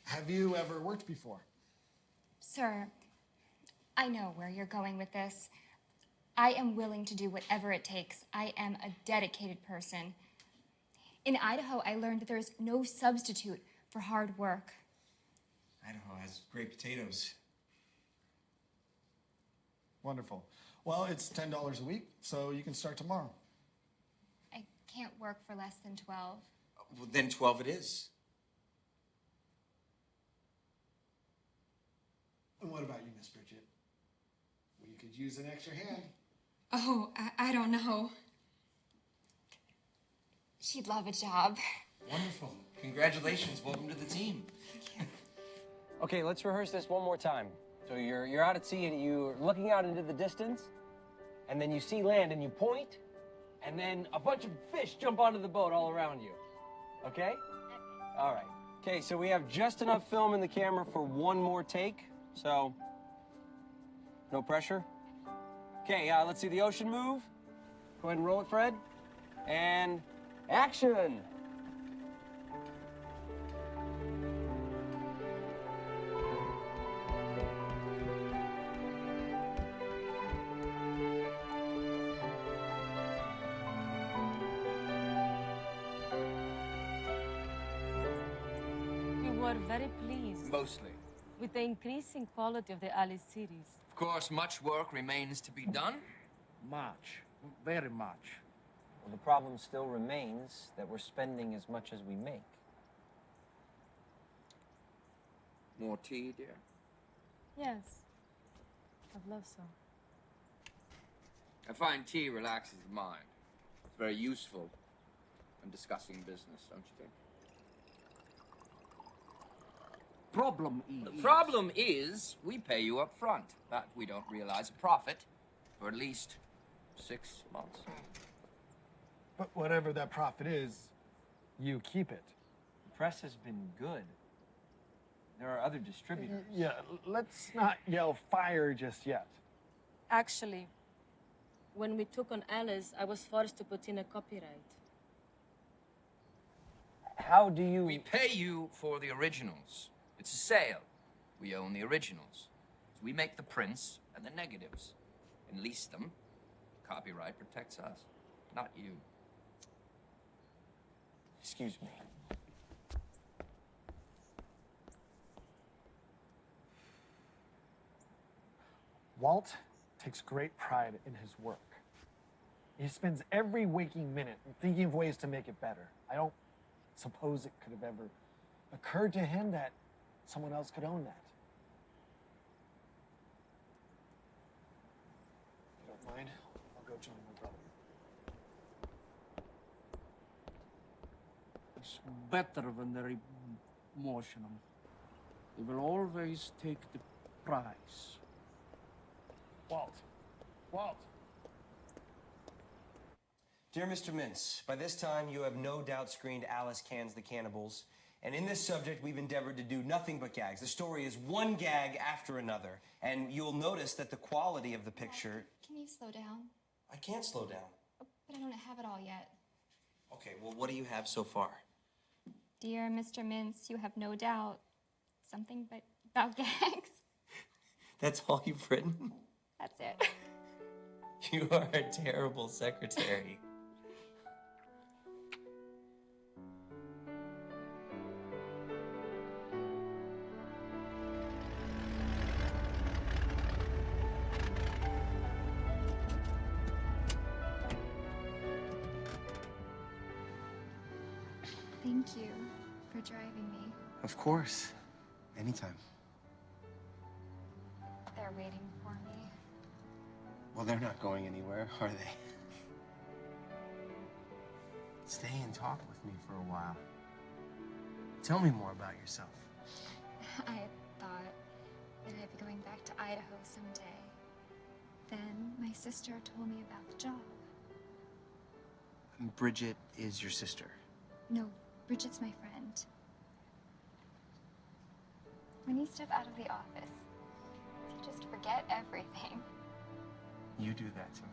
Have you ever worked before? Sir, I know where you're going with this. I am willing to do whatever it takes. I am a dedicated person. In Idaho, I learned that there is no substitute for hard work. Idaho has great potatoes. Wonderful. Well, it's $10 a week, so you can start tomorrow. I can't work for less than 12. Well, then 12 it is. And what about you, Miss Bridget? We could use an extra hand. Oh, I don't know. She'd love a job. Wonderful. Congratulations. Welcome to the team. Okay, let's rehearse this one more time. So you're out at sea and you're looking out into the distance, and then you see land and you point, and then a bunch of fish jump onto the boat all around you. Okay? All right. Okay, so we have just enough film in the camera for one more take, so no pressure. Okay, let's see the ocean move. Go ahead and roll it, Fred. And action! We were very pleased Mostly. with the increasing quality of the Alice series. Of course, much work remains to be done. Much. Very much. Well, the problem still remains that we're spending as much as we make. More tea, dear? Yes, I'd love so. I find tea relaxes the mind. It's very useful when discussing business, don't you think? The problem is we pay you up front, but we don't realize a profit for at least 6 months. But whatever that profit is, you keep it. The press has been good. There are other distributors. Yeah, let's not yell fire just yet. Actually, when we took on Alice, I was forced to put in a copyright. How do you... We pay you for the originals. It's a sale. We own the originals. So we make the prints and the negatives and lease them. Copyright protects us, not you. Excuse me. Walt takes great pride in his work. He spends every waking minute thinking of ways to make it better. I don't suppose it could have ever occurred to him that someone else could own that. If you don't mind, I'll go join my brother. It's better when they're emotional. They will always take the prize. Walt. Walt. Dear Mr. Mintz, by this time you have no doubt screened Alice Cans the Cannibals, and in this subject we've endeavored to do nothing but gags. The story is one gag after another, and you'll notice that the quality of the picture... Can you slow down? I can't slow down. But I don't have it all yet. Okay, well, what do you have so far? Dear Mr. Mintz, you have no doubt something but about gags. That's all you've written? That's it. You are a terrible secretary. Thank you for driving me. Of course. Anytime. They're waiting for me. Well, they're not going anywhere, are they? Stay and talk with me for a while. Tell me more about yourself. I thought that I'd be going back to Idaho someday. Then my sister told me about the job. Bridget is your sister. No, Bridget's my friend. When you step out of the office, you just forget everything. You do that to me.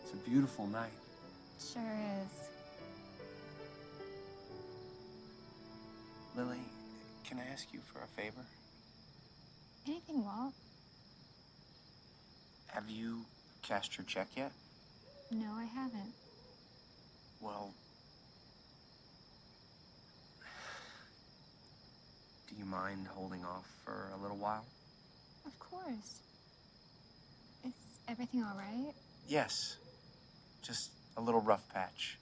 It's a beautiful night. Sure is. Lily, can I ask you for a favor? Anything, Walt? Have you cashed your check yet? No, I haven't. Well, do you mind holding off for a little while? Of course. Is everything all right? Yes. Just a little rough patch.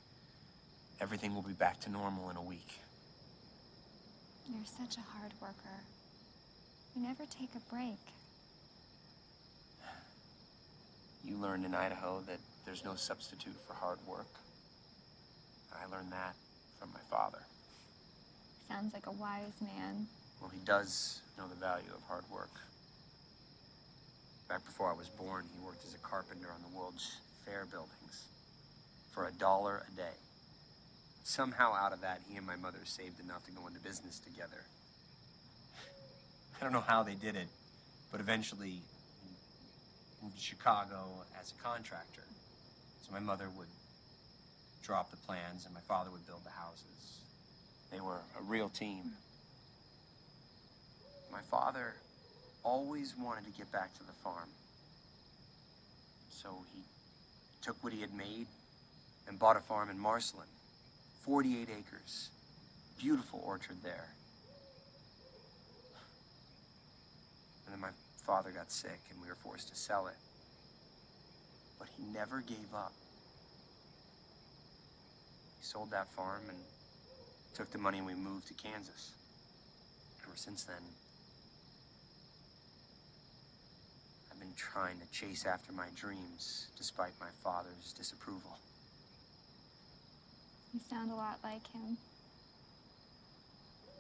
Everything will be back to normal in a week. You're such a hard worker. You never take a break. You learned in Idaho that there's no substitute for hard work. I learned that from my father. Sounds like a wise man. Well, he does know the value of hard work. Back before I was born, he worked as a carpenter on the World's Fair buildings for $1 a day. Somehow out of that, he and my mother saved enough to go into business together. I don't know how they did it, but eventually he moved to Chicago as a contractor. So my mother would draw up the plans and my father would build the houses. They were a real team. My father always wanted to get back to the farm. So he took what he had made and bought a farm in Marceline. 48 acres. Beautiful orchard there. And then my father got sick and we were forced to sell it. But he never gave up. He sold that farm and took the money and we moved to Kansas. Ever since then, I've been trying to chase after my dreams despite my father's disapproval. You sound a lot like him.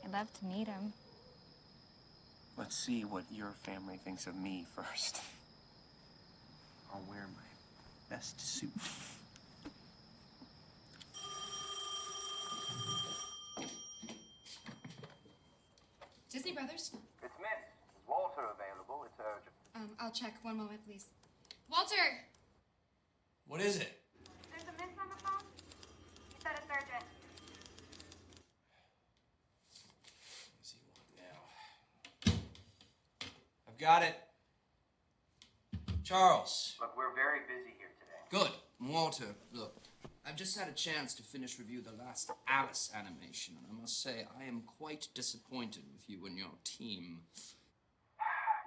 I'd love to meet him. Let's see what your family thinks of me first. I'll wear my best suit. Disney Brothers? It's Miss. Is Walter available? It's urgent. I'll check. One moment, please. Walter! What is it? There's a miss on the phone. He said it's urgent. What does he want now? I've got it. Charles. Look, we're very busy here today. Good. Walter, look, I've just had a chance to finish review the last Alice animation, and I must say I am quite disappointed with you and your team.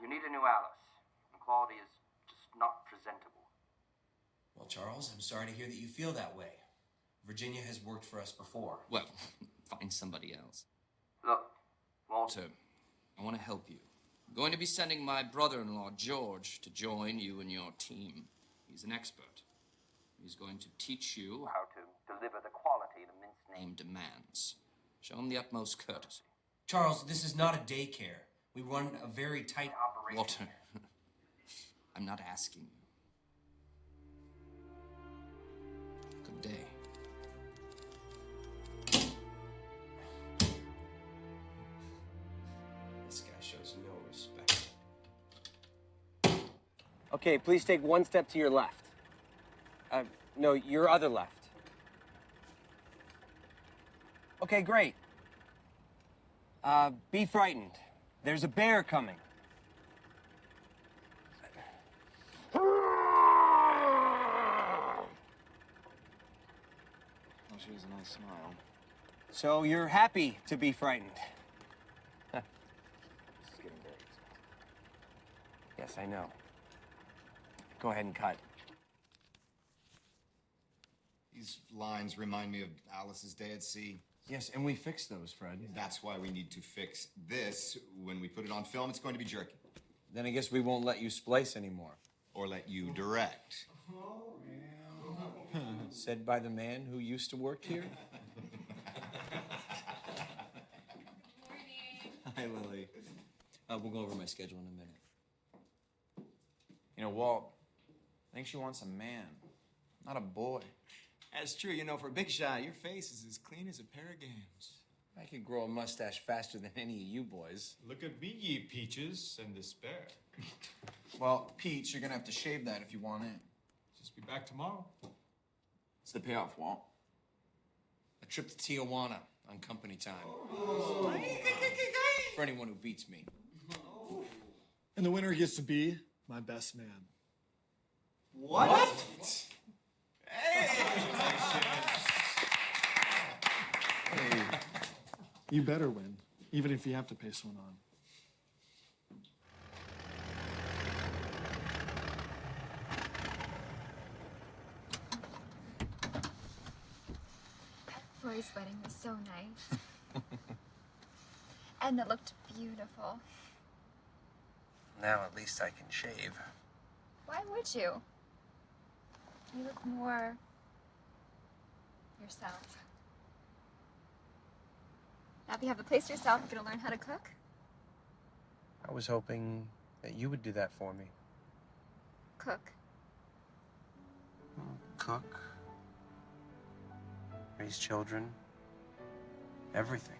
You need a new Alice. The quality is just not presentable. Well, Charles, I'm sorry to hear that you feel that way. Virginia has worked for us before. Well, find somebody else. Look, Walter. Walter, I want to help you. I'm going to be sending my brother-in-law, George, to join you and your team. He's an expert. He's going to teach you How to deliver the quality the mince name demands. Show him the utmost courtesy. Charles, this is not a daycare. We run a very tight operation. Walter, I'm not asking you. Good day. This guy shows no respect. Okay, please take one step to your left. No, your other left. Okay, great. Be frightened. There's a bear coming. Oh, she has a nice smile. So you're happy to be frightened. This is getting very expensive. Yes, I know. Go ahead and cut. These lines remind me of Alice's Day at Sea. Yes, and we fixed those, Fred. That's why we need to fix this. When we put it on film, it's going to be jerky. Then I guess we won't let you splice anymore. Or let you direct. Said by the man who used to work here. Hi, Lily. We'll go over my schedule in a minute. You know, Walt, I think she wants a man, not a boy. That's true. You know, for a big shot, your face is as clean as a pair of gams. I could grow a mustache faster than any of you boys. Look at me, ye peaches, and despair. Well, Peach, you're gonna have to shave that if you want in. Just be back tomorrow. What's the payoff, Walt? A trip to Tijuana on company time. For anyone who beats me. And the winner gets to be my best man. What? Hey, you better win, even if you have to pay someone on. Roy's wedding was so nice. And it looked beautiful. Now at least I can shave. Why would you? You look more yourself. Now that you have the place to yourself, you're gonna learn how to cook? I was hoping that you would do that for me. Cook. Cook. Raise children. Everything.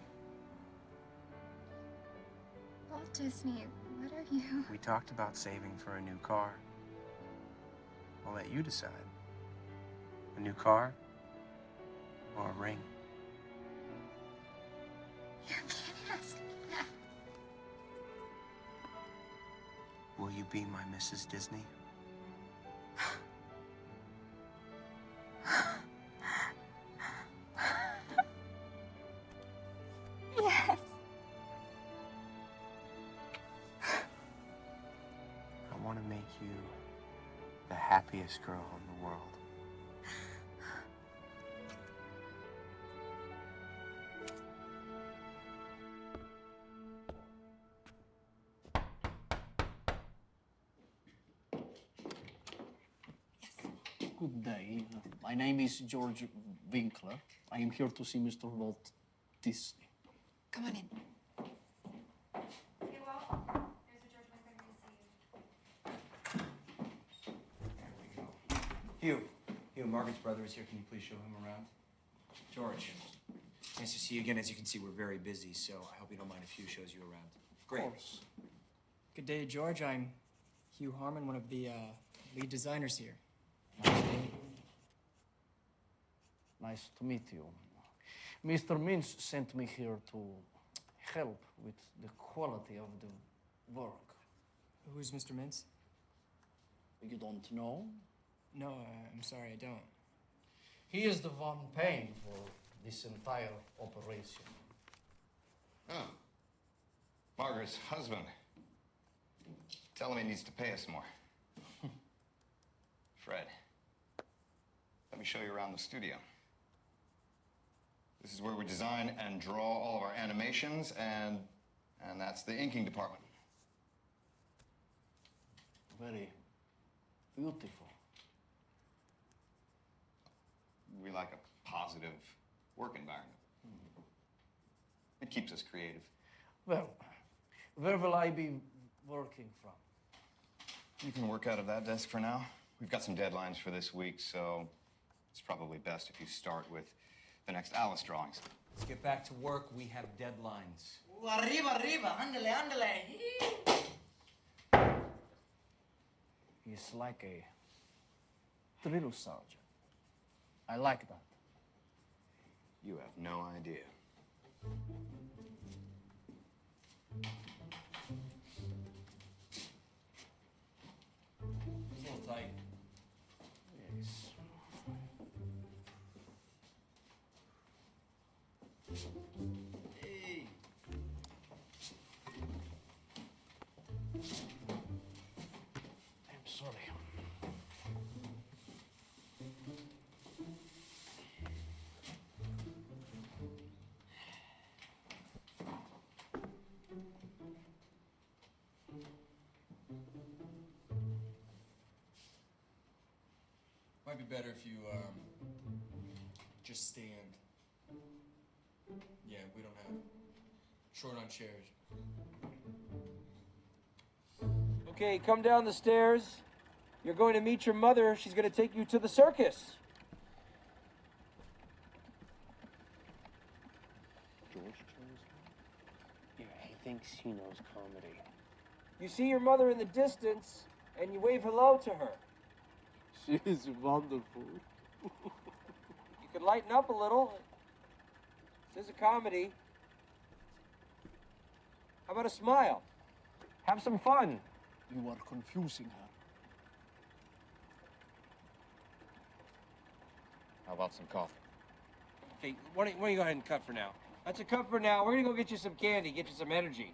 Walt Disney, what are you? We talked about saving for a new car. I'll let you decide. A new car or a ring. You can't ask me that. Will you be my Mrs. Disney? Yes. I want to make you the happiest girl in the world. Good day. My name is George Winkler. I am here to see Mr. Walt Disney. Come on in. Hey, Walt. There's a George Winkler to see you. Hugh, Margaret's brother is here. Can you please show him around? George, nice to see you again. As you can see, we're very busy, so I hope you don't mind if Hugh shows you around. Great. Of course. Good day, George. I'm Hugh Harmon, one of the lead designers here. Nice to meet you. Mr. Mintz sent me here to help with the quality of the work. Who's Mr. Mintz? You don't know? No, I'm sorry, I don't. He is the one paying for this entire operation. Oh. Margaret's husband. Tell him he needs to pay us more. Fred, let me show you around the studio. This is where we design and draw all of our animations, and that's the inking department. Very beautiful. We like a positive work environment. It keeps us creative. Well, where will I be working from? You can work out of that desk for now. We've got some deadlines for this week, so it's probably best if you start with the next Alice drawings. Let's get back to work. We have deadlines. Arriba, arriba, ándale, ándale. He's like a drill sergeant. I like that. You have no idea. It's a little tight. Yes. Hey. I'm sorry. Might be better if you just stand. Yeah, we don't have short on chairs. Okay, come down the stairs. You're going to meet your mother. She's going to take you to the circus. George chose her? Yeah, he thinks he knows comedy. You see your mother in the distance, and you wave hello to her. She is wonderful. You can lighten up a little. This is a comedy. How about a smile? Have some fun. You are confusing her. How about some coffee? Okay, why don't you go ahead and cut for now? That's a cut for now. We're gonna go get you some candy, get you some energy.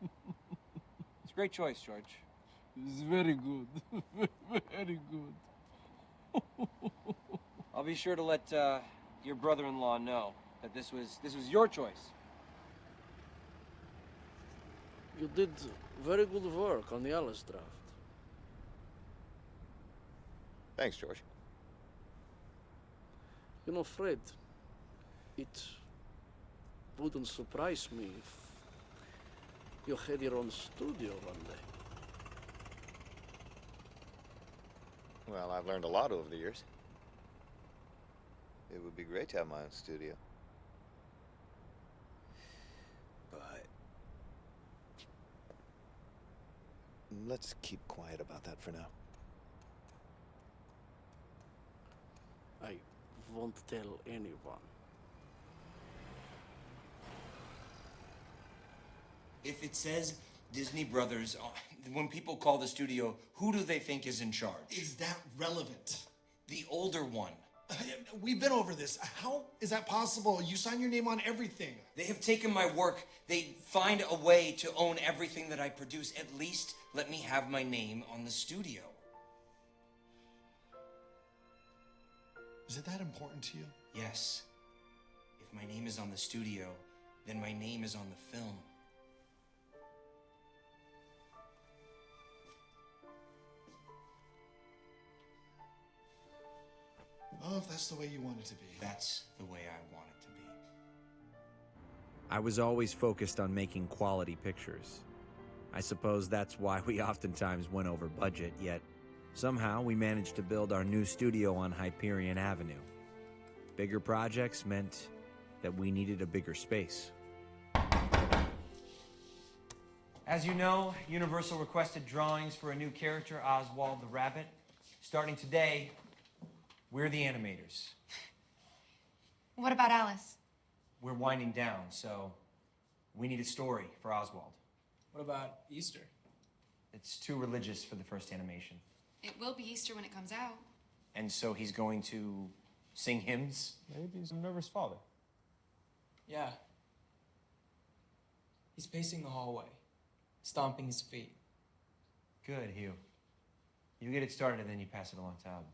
It's a great choice, George. It's very good. Very good. I'll be sure to let your brother-in-law know that this was your choice. You did very good work on the Alice draft. Thanks, George. You know, Fred, it wouldn't surprise me if you had your own studio one day. Well, I've learned a lot over the years. It would be great to have my own studio. But let's keep quiet about that for now. I won't tell anyone. If it says Disney Brothers, when people call the studio, who do they think is in charge? Is that relevant? The older one. We've been over this. How is that possible? You sign your name on everything. They have taken my work. They find a way to own everything that I produce. At least let me have my name on the studio. Is it that important to you? Yes. If my name is on the studio, then my name is on the film. Oh, if that's the way you want it to be. That's the way I want it to be. I was always focused on making quality pictures. I suppose that's why we oftentimes went over budget, yet somehow we managed to build our new studio on Hyperion Avenue. Bigger projects meant that we needed a bigger space. As you know, Universal requested drawings for a new character, Oswald the Rabbit. Starting today, we're the animators. What about Alice? We're winding down, so we need a story for Oswald. What about Easter? It's too religious for the first animation. It will be Easter when it comes out. And so he's going to sing hymns? Maybe he's Minerva's father. Yeah. He's pacing the hallway, stomping his feet. Good, Hugh. You get it started and then you pass it along to Adam.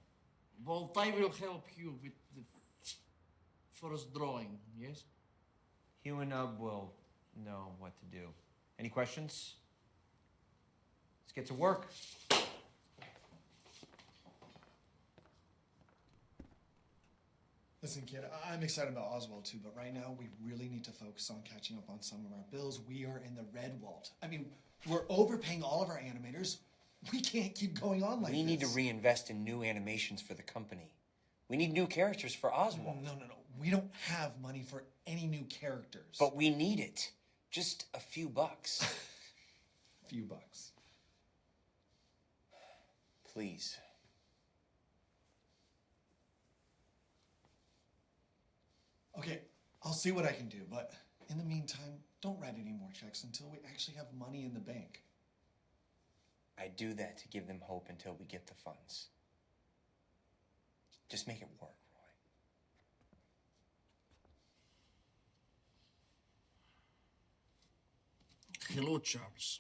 Walt, I will help you with the first drawing, yes? Hugh and Ub will know what to do. Any questions? Let's get to work. Listen, kid, I'm excited about Oswald too, but right now we really need to focus on catching up on some of our bills. We are in the red, Walt. I mean, we're overpaying all of our animators. We can't keep going on like this. We need to reinvest in new animations for the company. We need new characters for Oswald. No. We don't have money for any new characters. But we need it. Just a few bucks. Few bucks. Please. Okay, I'll see what I can do, but in the meantime, don't write any more checks until we actually have money in the bank. I do that to give them hope until we get the funds. Just make it work, Roy. Hello, Charles.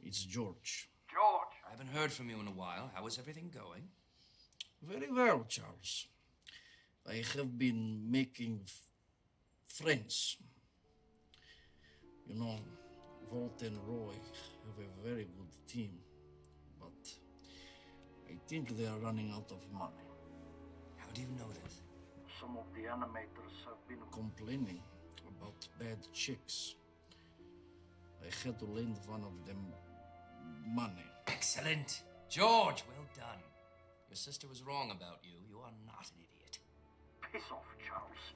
It's George. George! I haven't heard from you in a while. How is everything going? Very well, Charles. I have been making friends. You know, Walt and Roy have a very good team, but I think they are running out of money. How do you know this? Some of the animators have been complaining about bad chicks. I had to lend one of them money. Excellent. George, well done. Your sister was wrong about you. You are not an idiot. Piss off, Charles.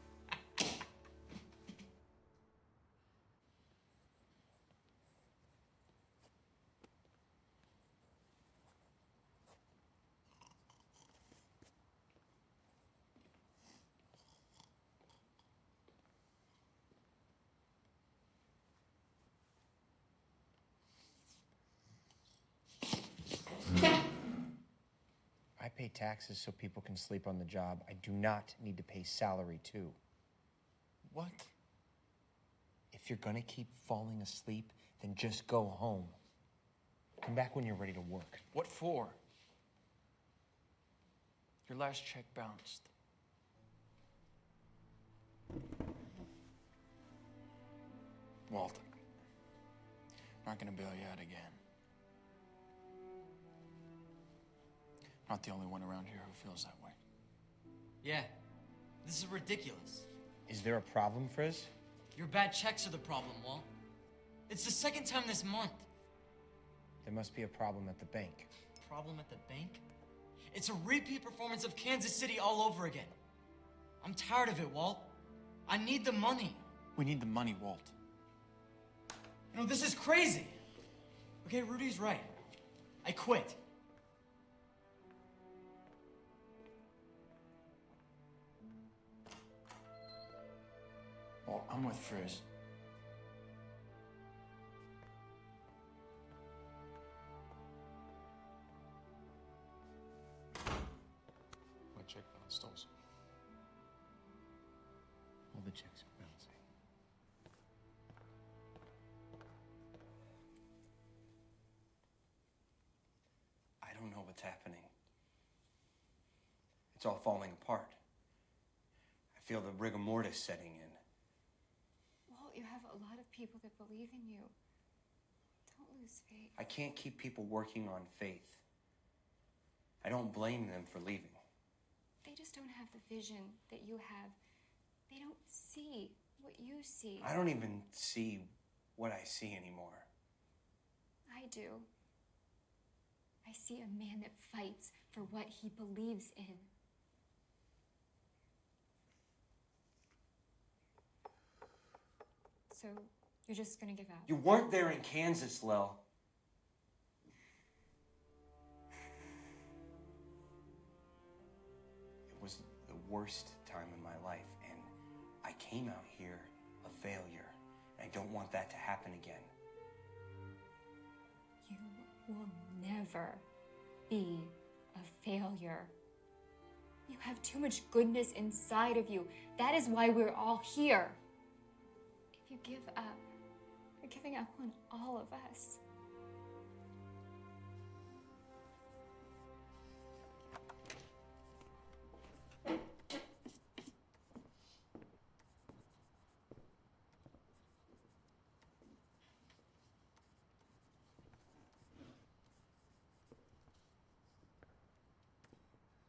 pay taxes so people can sleep on the job. I do not need to pay salary, too. What? If you're gonna keep falling asleep, then just go home. Come back when you're ready to work. What for? Your last check bounced. Walt, I'm not gonna bail you out again. I'm not the only one around here who feels that way. Yeah, this is ridiculous. Is there a problem, Frizz? Your bad checks are the problem, Walt. It's the second time this month. There must be a problem at the bank. Problem at the bank? It's a repeat performance of Kansas City all over again. I'm tired of it, Walt. I need the money. We need the money, Walt. You know, this is crazy. Okay, Rudy's right. I quit. Well, I'm with Frizz. My check bounced also. All the checks are bouncing. I don't know what's happening. It's all falling apart. I feel the rigor mortis setting in. Walt, you have a lot of people that believe in you. Don't lose faith. I can't keep people working on faith. I don't blame them for leaving. They just don't have the vision that you have. They don't see what you see. I don't even see what I see anymore. I do. I see a man that fights for what he believes in. So, you're just gonna give up? You weren't there in Kansas, Lel. It was the worst time in my life, and I came out here a failure. And I don't want that to happen again. You will never be a failure. You have too much goodness inside of you. That is why we're all here. If you give up, you're giving up on all of us.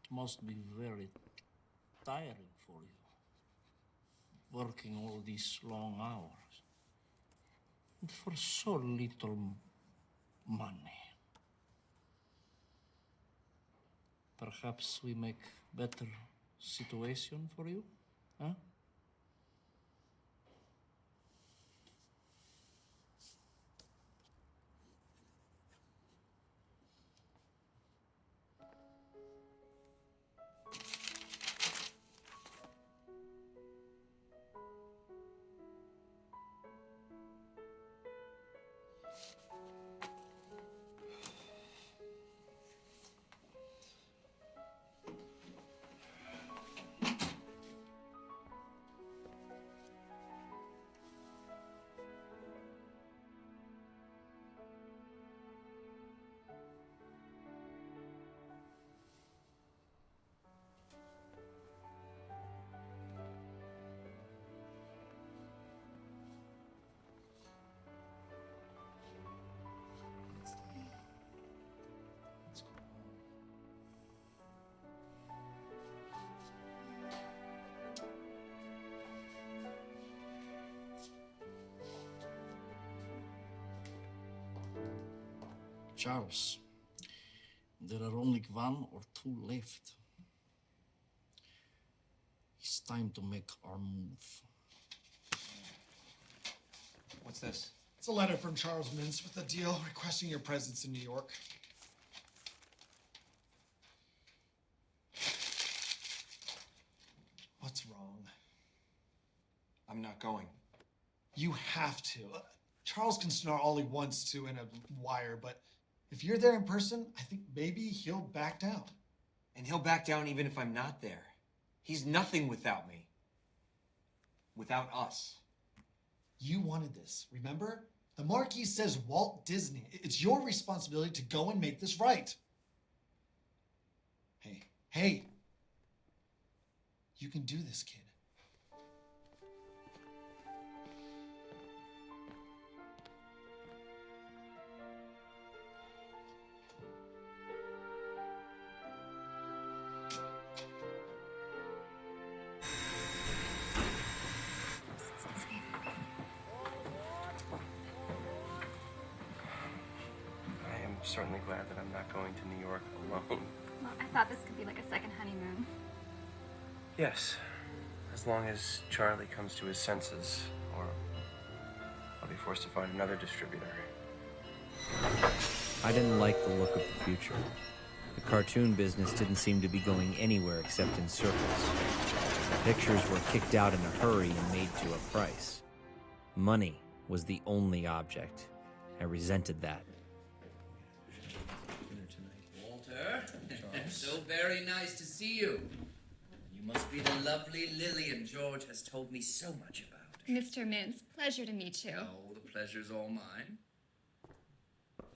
Must be very tiring for you. Working all these long hours. And for so little money. Perhaps we make better situation for you, huh? Charles, there are only one or two left. It's time to make our move. What's this? It's a letter from Charles Mintz with a deal requesting your presence in New York. What's wrong? I'm not going. You have to. Charles can snarl all he wants to in a wire, but if you're there in person, I think maybe he'll back down. And he'll back down even if I'm not there. He's nothing without me. Without us. You wanted this, remember? The Marquis says Walt Disney. It's your responsibility to go and make this right. Hey. You can do this, kid. I am certainly glad that I'm not going to New York alone. Well, I thought this could be like a second honeymoon. Yes, as long as Charlie comes to his senses, or I'll be forced to find another distributor. I didn't like the look of the future. The cartoon business didn't seem to be going anywhere except in circles. Pictures were kicked out in a hurry and made to a price. Money was the only object. I resented that. Walter, so very nice to see you. You must be the lovely Lillian George has told me so much about. Mr. Mintz, pleasure to meet you. Oh, the pleasure's all mine.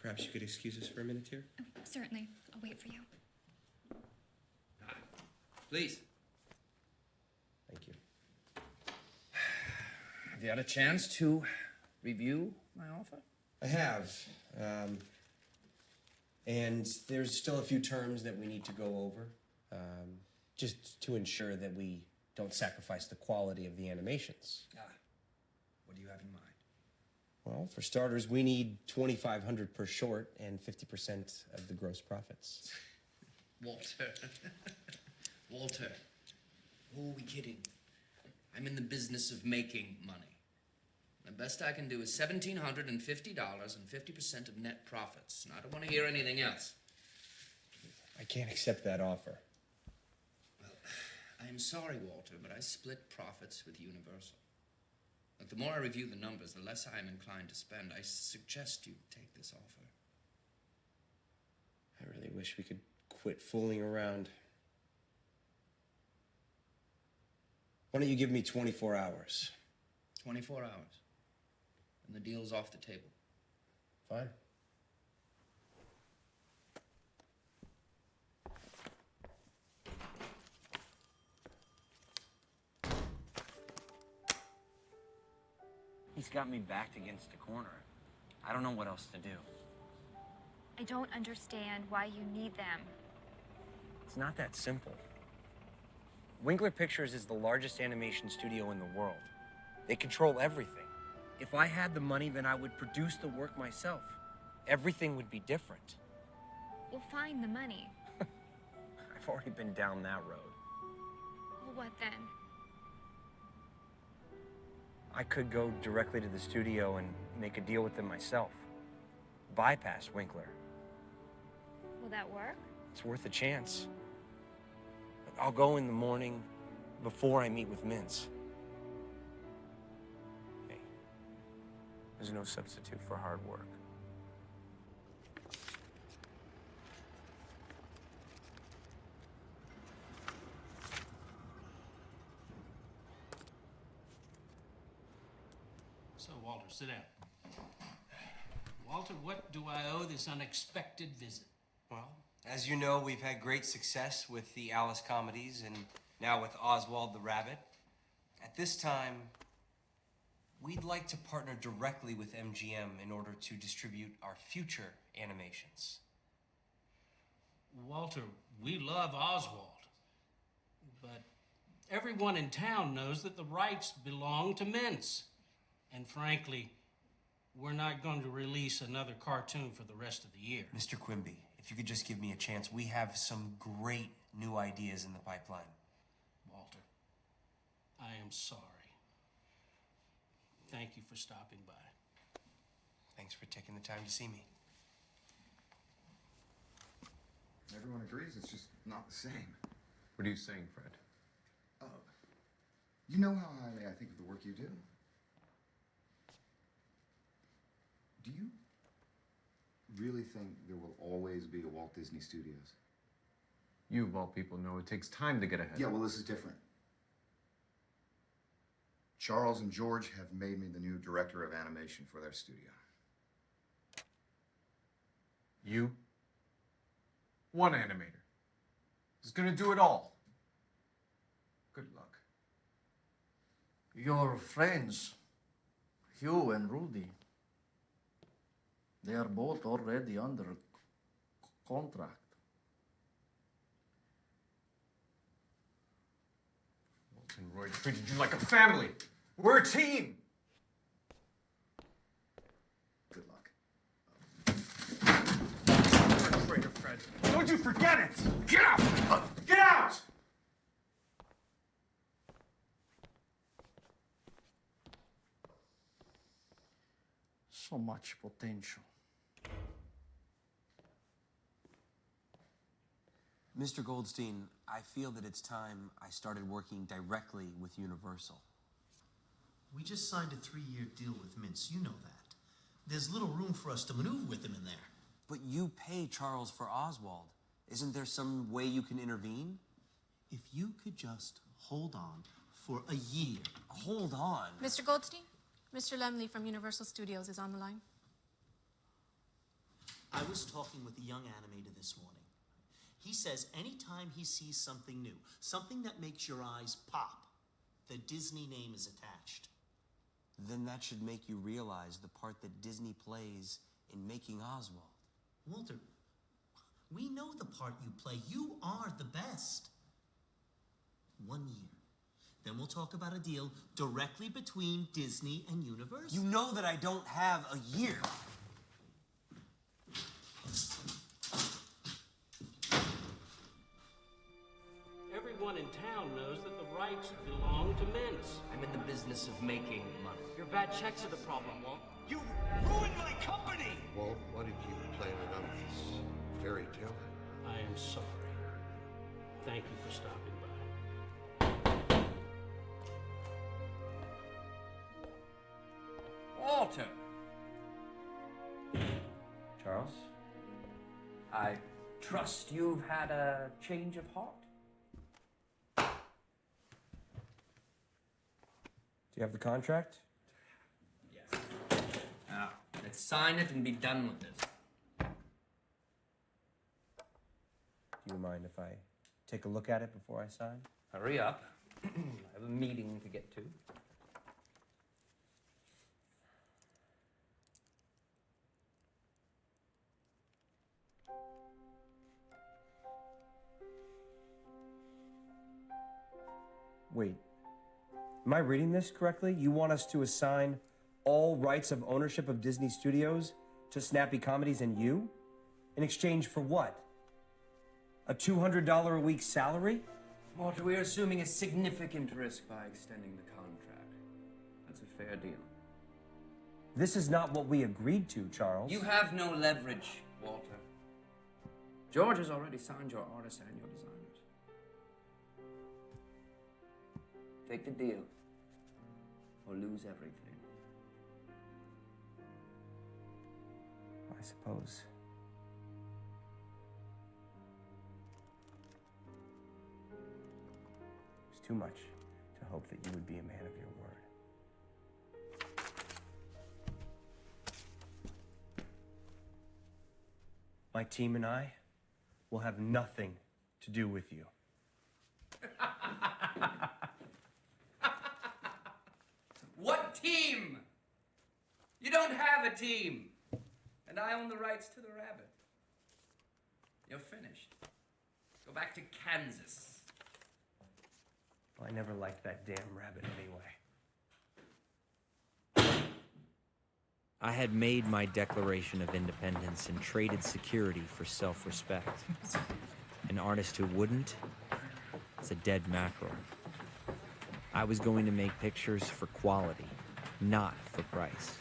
Perhaps you could excuse us for a minute here? Oh, certainly. I'll wait for you. Please. Thank you. Have you had a chance to review my offer? I have. And there's still a few terms that we need to go over, just to ensure that we don't sacrifice the quality of the animations. What do you have in mind? Well, for starters, we need $2,500 per short and 50% of the gross profits. Walter. Walter. Who are we kidding? I'm in the business of making money. The best I can do is $1,750 and 50% of net profits. And I don't want to hear anything else. I can't accept that offer. Well, I'm sorry, Walter, but I split profits with Universal. Look, the more I review the numbers, the less I am inclined to spend. I suggest you take this offer. I really wish we could quit fooling around. Why don't you give me 24 hours? 24 hours. And the deal's off the table. Fine. He's got me backed against a corner. I don't know what else to do. I don't understand why you need them. It's not that simple. Winkler Pictures is the largest animation studio in the world. They control everything. If I had the money, then I would produce the work myself. Everything would be different. We'll find the money. I've already been down that road. Well, what then? I could go directly to the studio and make a deal with them myself. Bypass Winkler. Will that work? It's worth a chance. I'll go in the morning before I meet with Mintz. Hey, there's no substitute for hard work. So, Walter, sit down. Walter, what do I owe this unexpected visit? Well, as you know, we've had great success with the Alice comedies and now with Oswald the Rabbit. At this time, we'd like to partner directly with MGM in order to distribute our future animations. Walter, we love Oswald. But everyone in town knows that the rights belong to Mintz. And frankly, we're not going to release another cartoon for the rest of the year. Mr. Quimby, if you could just give me a chance, we have some great new ideas in the pipeline. Walter, I am sorry. Thank you for stopping by. Thanks for taking the time to see me. Everyone agrees it's just not the same. What are you saying, Fred? You know how highly I think of the work you do. Do you really think there will always be a Walt Disney Studios? You, of all people, know it takes time to get ahead. Yeah, well, this is different. Charles and George have made me the new director of animation for their studio. You? One animator. Is gonna do it all. Good luck. Your friends, Hugh and Rudy, they are both already under contract. Walt and Roy treated you like a family. We're a team. Good luck. Traitor Fred. Don't you forget it! Get out! Get out! So much potential. Mr. Goldstein, I feel that it's time I started working directly with Universal. We just signed a 3-year deal with Mintz, you know that. There's little room for us to maneuver with them in there. But you pay Charles for Oswald. Isn't there some way you can intervene? If you could just hold on for a year. Hold on? Mr. Goldstein, Mr. Lemley from Universal Studios is on the line. I was talking with a young animator this morning. He says anytime he sees something new, something that makes your eyes pop, the Disney name is attached. Then that should make you realize the part that Disney plays in making Oswald. Walter, we know the part you play. You are the best. 1 year. Then we'll talk about a deal directly between Disney and Universal. You know that I don't have a year. Everyone in town knows that the rights belong to Mintz. I'm in the business of making money. Your bad checks are the problem, Walt. You ruined my company! Walt, why do you keep playing it up this fairy tale? I am sorry. Thank you for stopping by. Walter! Charles? I trust you've had a change of heart. Do you have the contract? Yes. Now, let's sign it and be done with this. Do you mind if I take a look at it before I sign? Hurry up. I have a meeting to get to. Wait. Am I reading this correctly? You want us to assign all rights of ownership of Disney Studios to Snappy Comedies and you? In exchange for what? A $200 a week salary? Walter, we're assuming a significant risk by extending the contract. That's a fair deal. This is not what we agreed to, Charles. You have no leverage, Walter. George has already signed your artists and your designers. Take the deal, or lose everything. I suppose. It's too much to hope that you would be a man of your word. My team and I will have nothing to do with you. What team? You don't have a team. And I own the rights to the rabbit. You're finished. Go back to Kansas. Well, I never liked that damn rabbit anyway. I had made my declaration of independence and traded security for self-respect. An artist who wouldn't is a dead mackerel. I was going to make pictures for quality, not for price.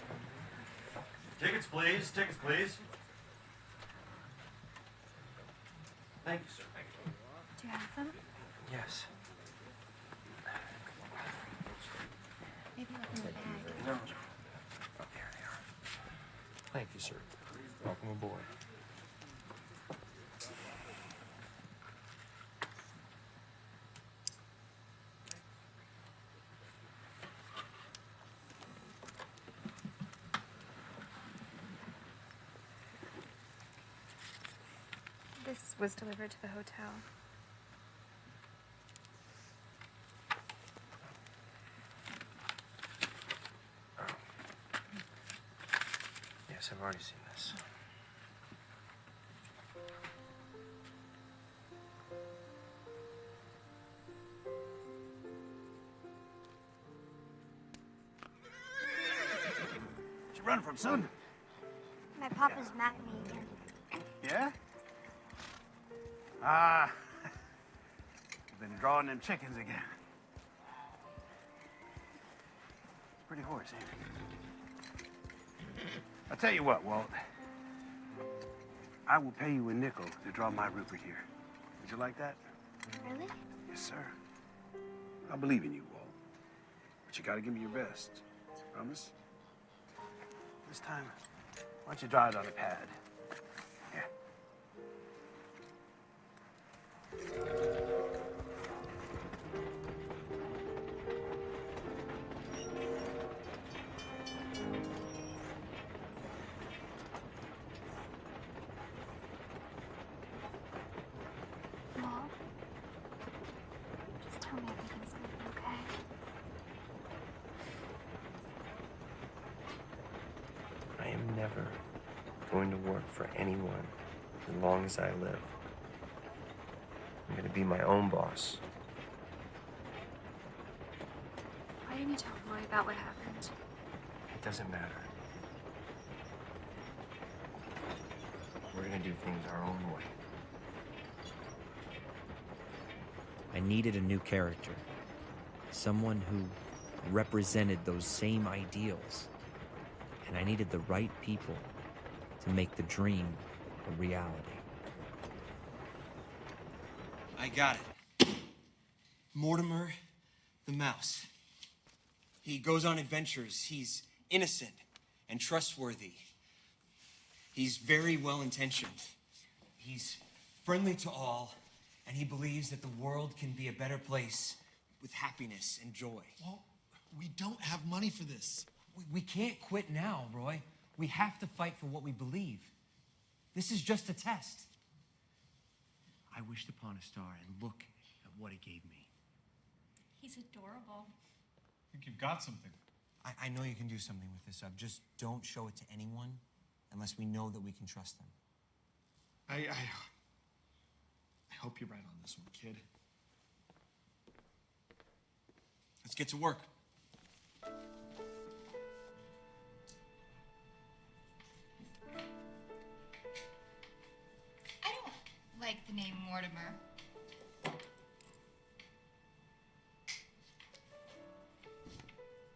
Tickets, please. Tickets, please. Thank you, sir. Thank you. Do you have them? Yes. Maybe look in the bag. No. Oh, there they are. Thank you, sir. Welcome aboard. This was delivered to the hotel. Yes, I've already seen this. What you running from, son? My papa's mad at me again. Yeah? Ah, you've been drawing them chickens again. Pretty horse, ain't it? I'll tell you what, Walt. I will pay you a nickel to draw my Rupert here. Would you like that? Really? Yes, sir. I believe in you, Walt. But you gotta give me your best. Promise? This time, why don't you draw it on a pad? Here. Mom, just tell me everything's gonna be okay. I am never going to work for anyone as long as I live. I'm going to be my own boss. Why didn't you tell Roy about what happened? It doesn't matter. We're going to do things our own way. I needed a new character. Someone who represented those same ideals. And I needed the right people to make the dream a reality. I got it. Mortimer the Mouse. He goes on adventures. He's innocent and trustworthy. He's very well-intentioned. He's friendly to all, and he believes that the world can be a better place with happiness and joy. Well, we don't have money for this. We can't quit now, Roy. We have to fight for what we believe. This is just a test. I wished upon a star, and look at what it gave me. He's adorable. I think you've got something. I know you can do something with this up. Just don't show it to anyone unless we know that we can trust them. I hope you're right on this one, kid. Let's get to work. I don't like the name Mortimer.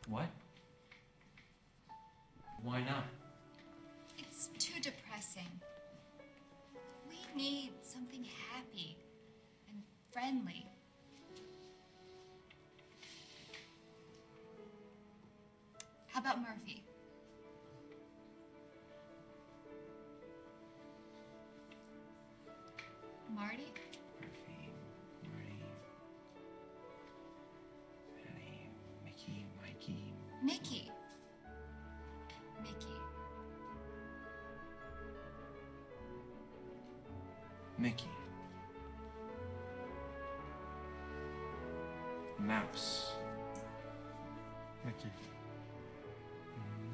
What? Why not? It's too depressing. We need something happy and friendly. How about Murphy? Marty? Mickey, Mikey. Mickey. Mickey. Mickey. Mouse. Mickey.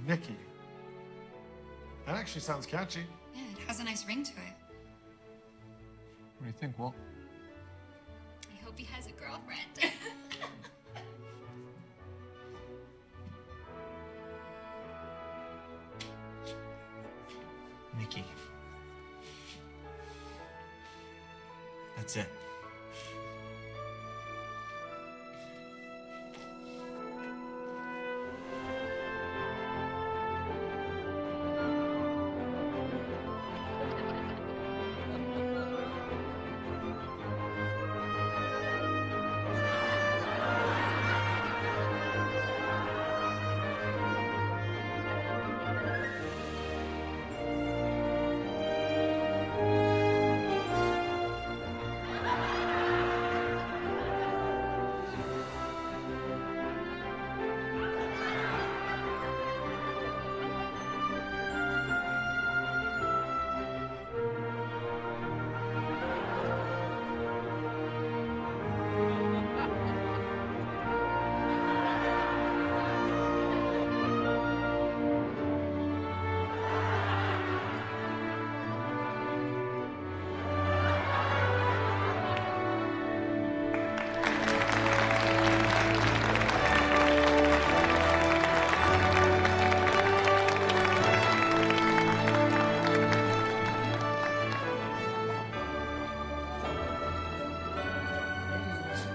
Mickey. That actually sounds catchy. Yeah, it has a nice ring to it. What do you think, Walt? I hope he has a girlfriend. Mickey. That's it.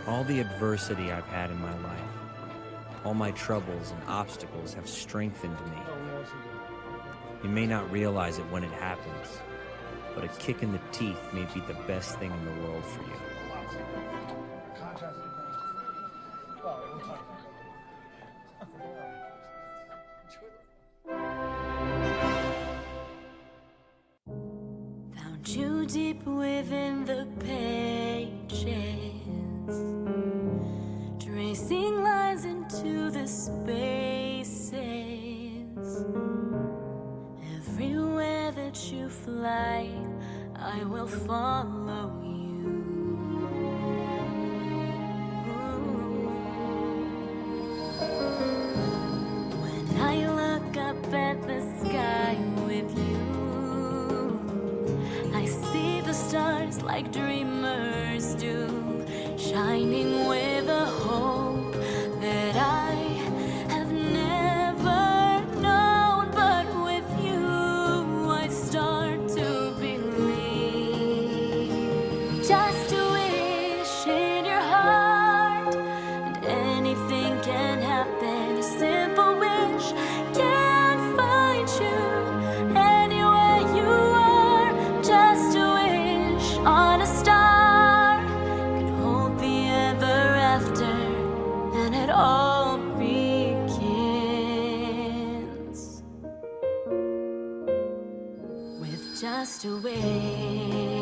All the adversity I've had in my life, all my troubles and obstacles have strengthened me. You may not realize it when it happens, but a kick in the teeth may be the best thing in the world for you. Found you deep within the pages, tracing lines into the spaces. Everywhere that you fly, I will follow you. When I look up at the sky with you, I see the stars like dreamers do, shining with a hope that I have never known. But with you, I start to believe. Just a wish in your heart, and anything can happen. A simple wish can find you anywhere you are. Just a wish on a star can hold the ever after, and it all begins with just a wish.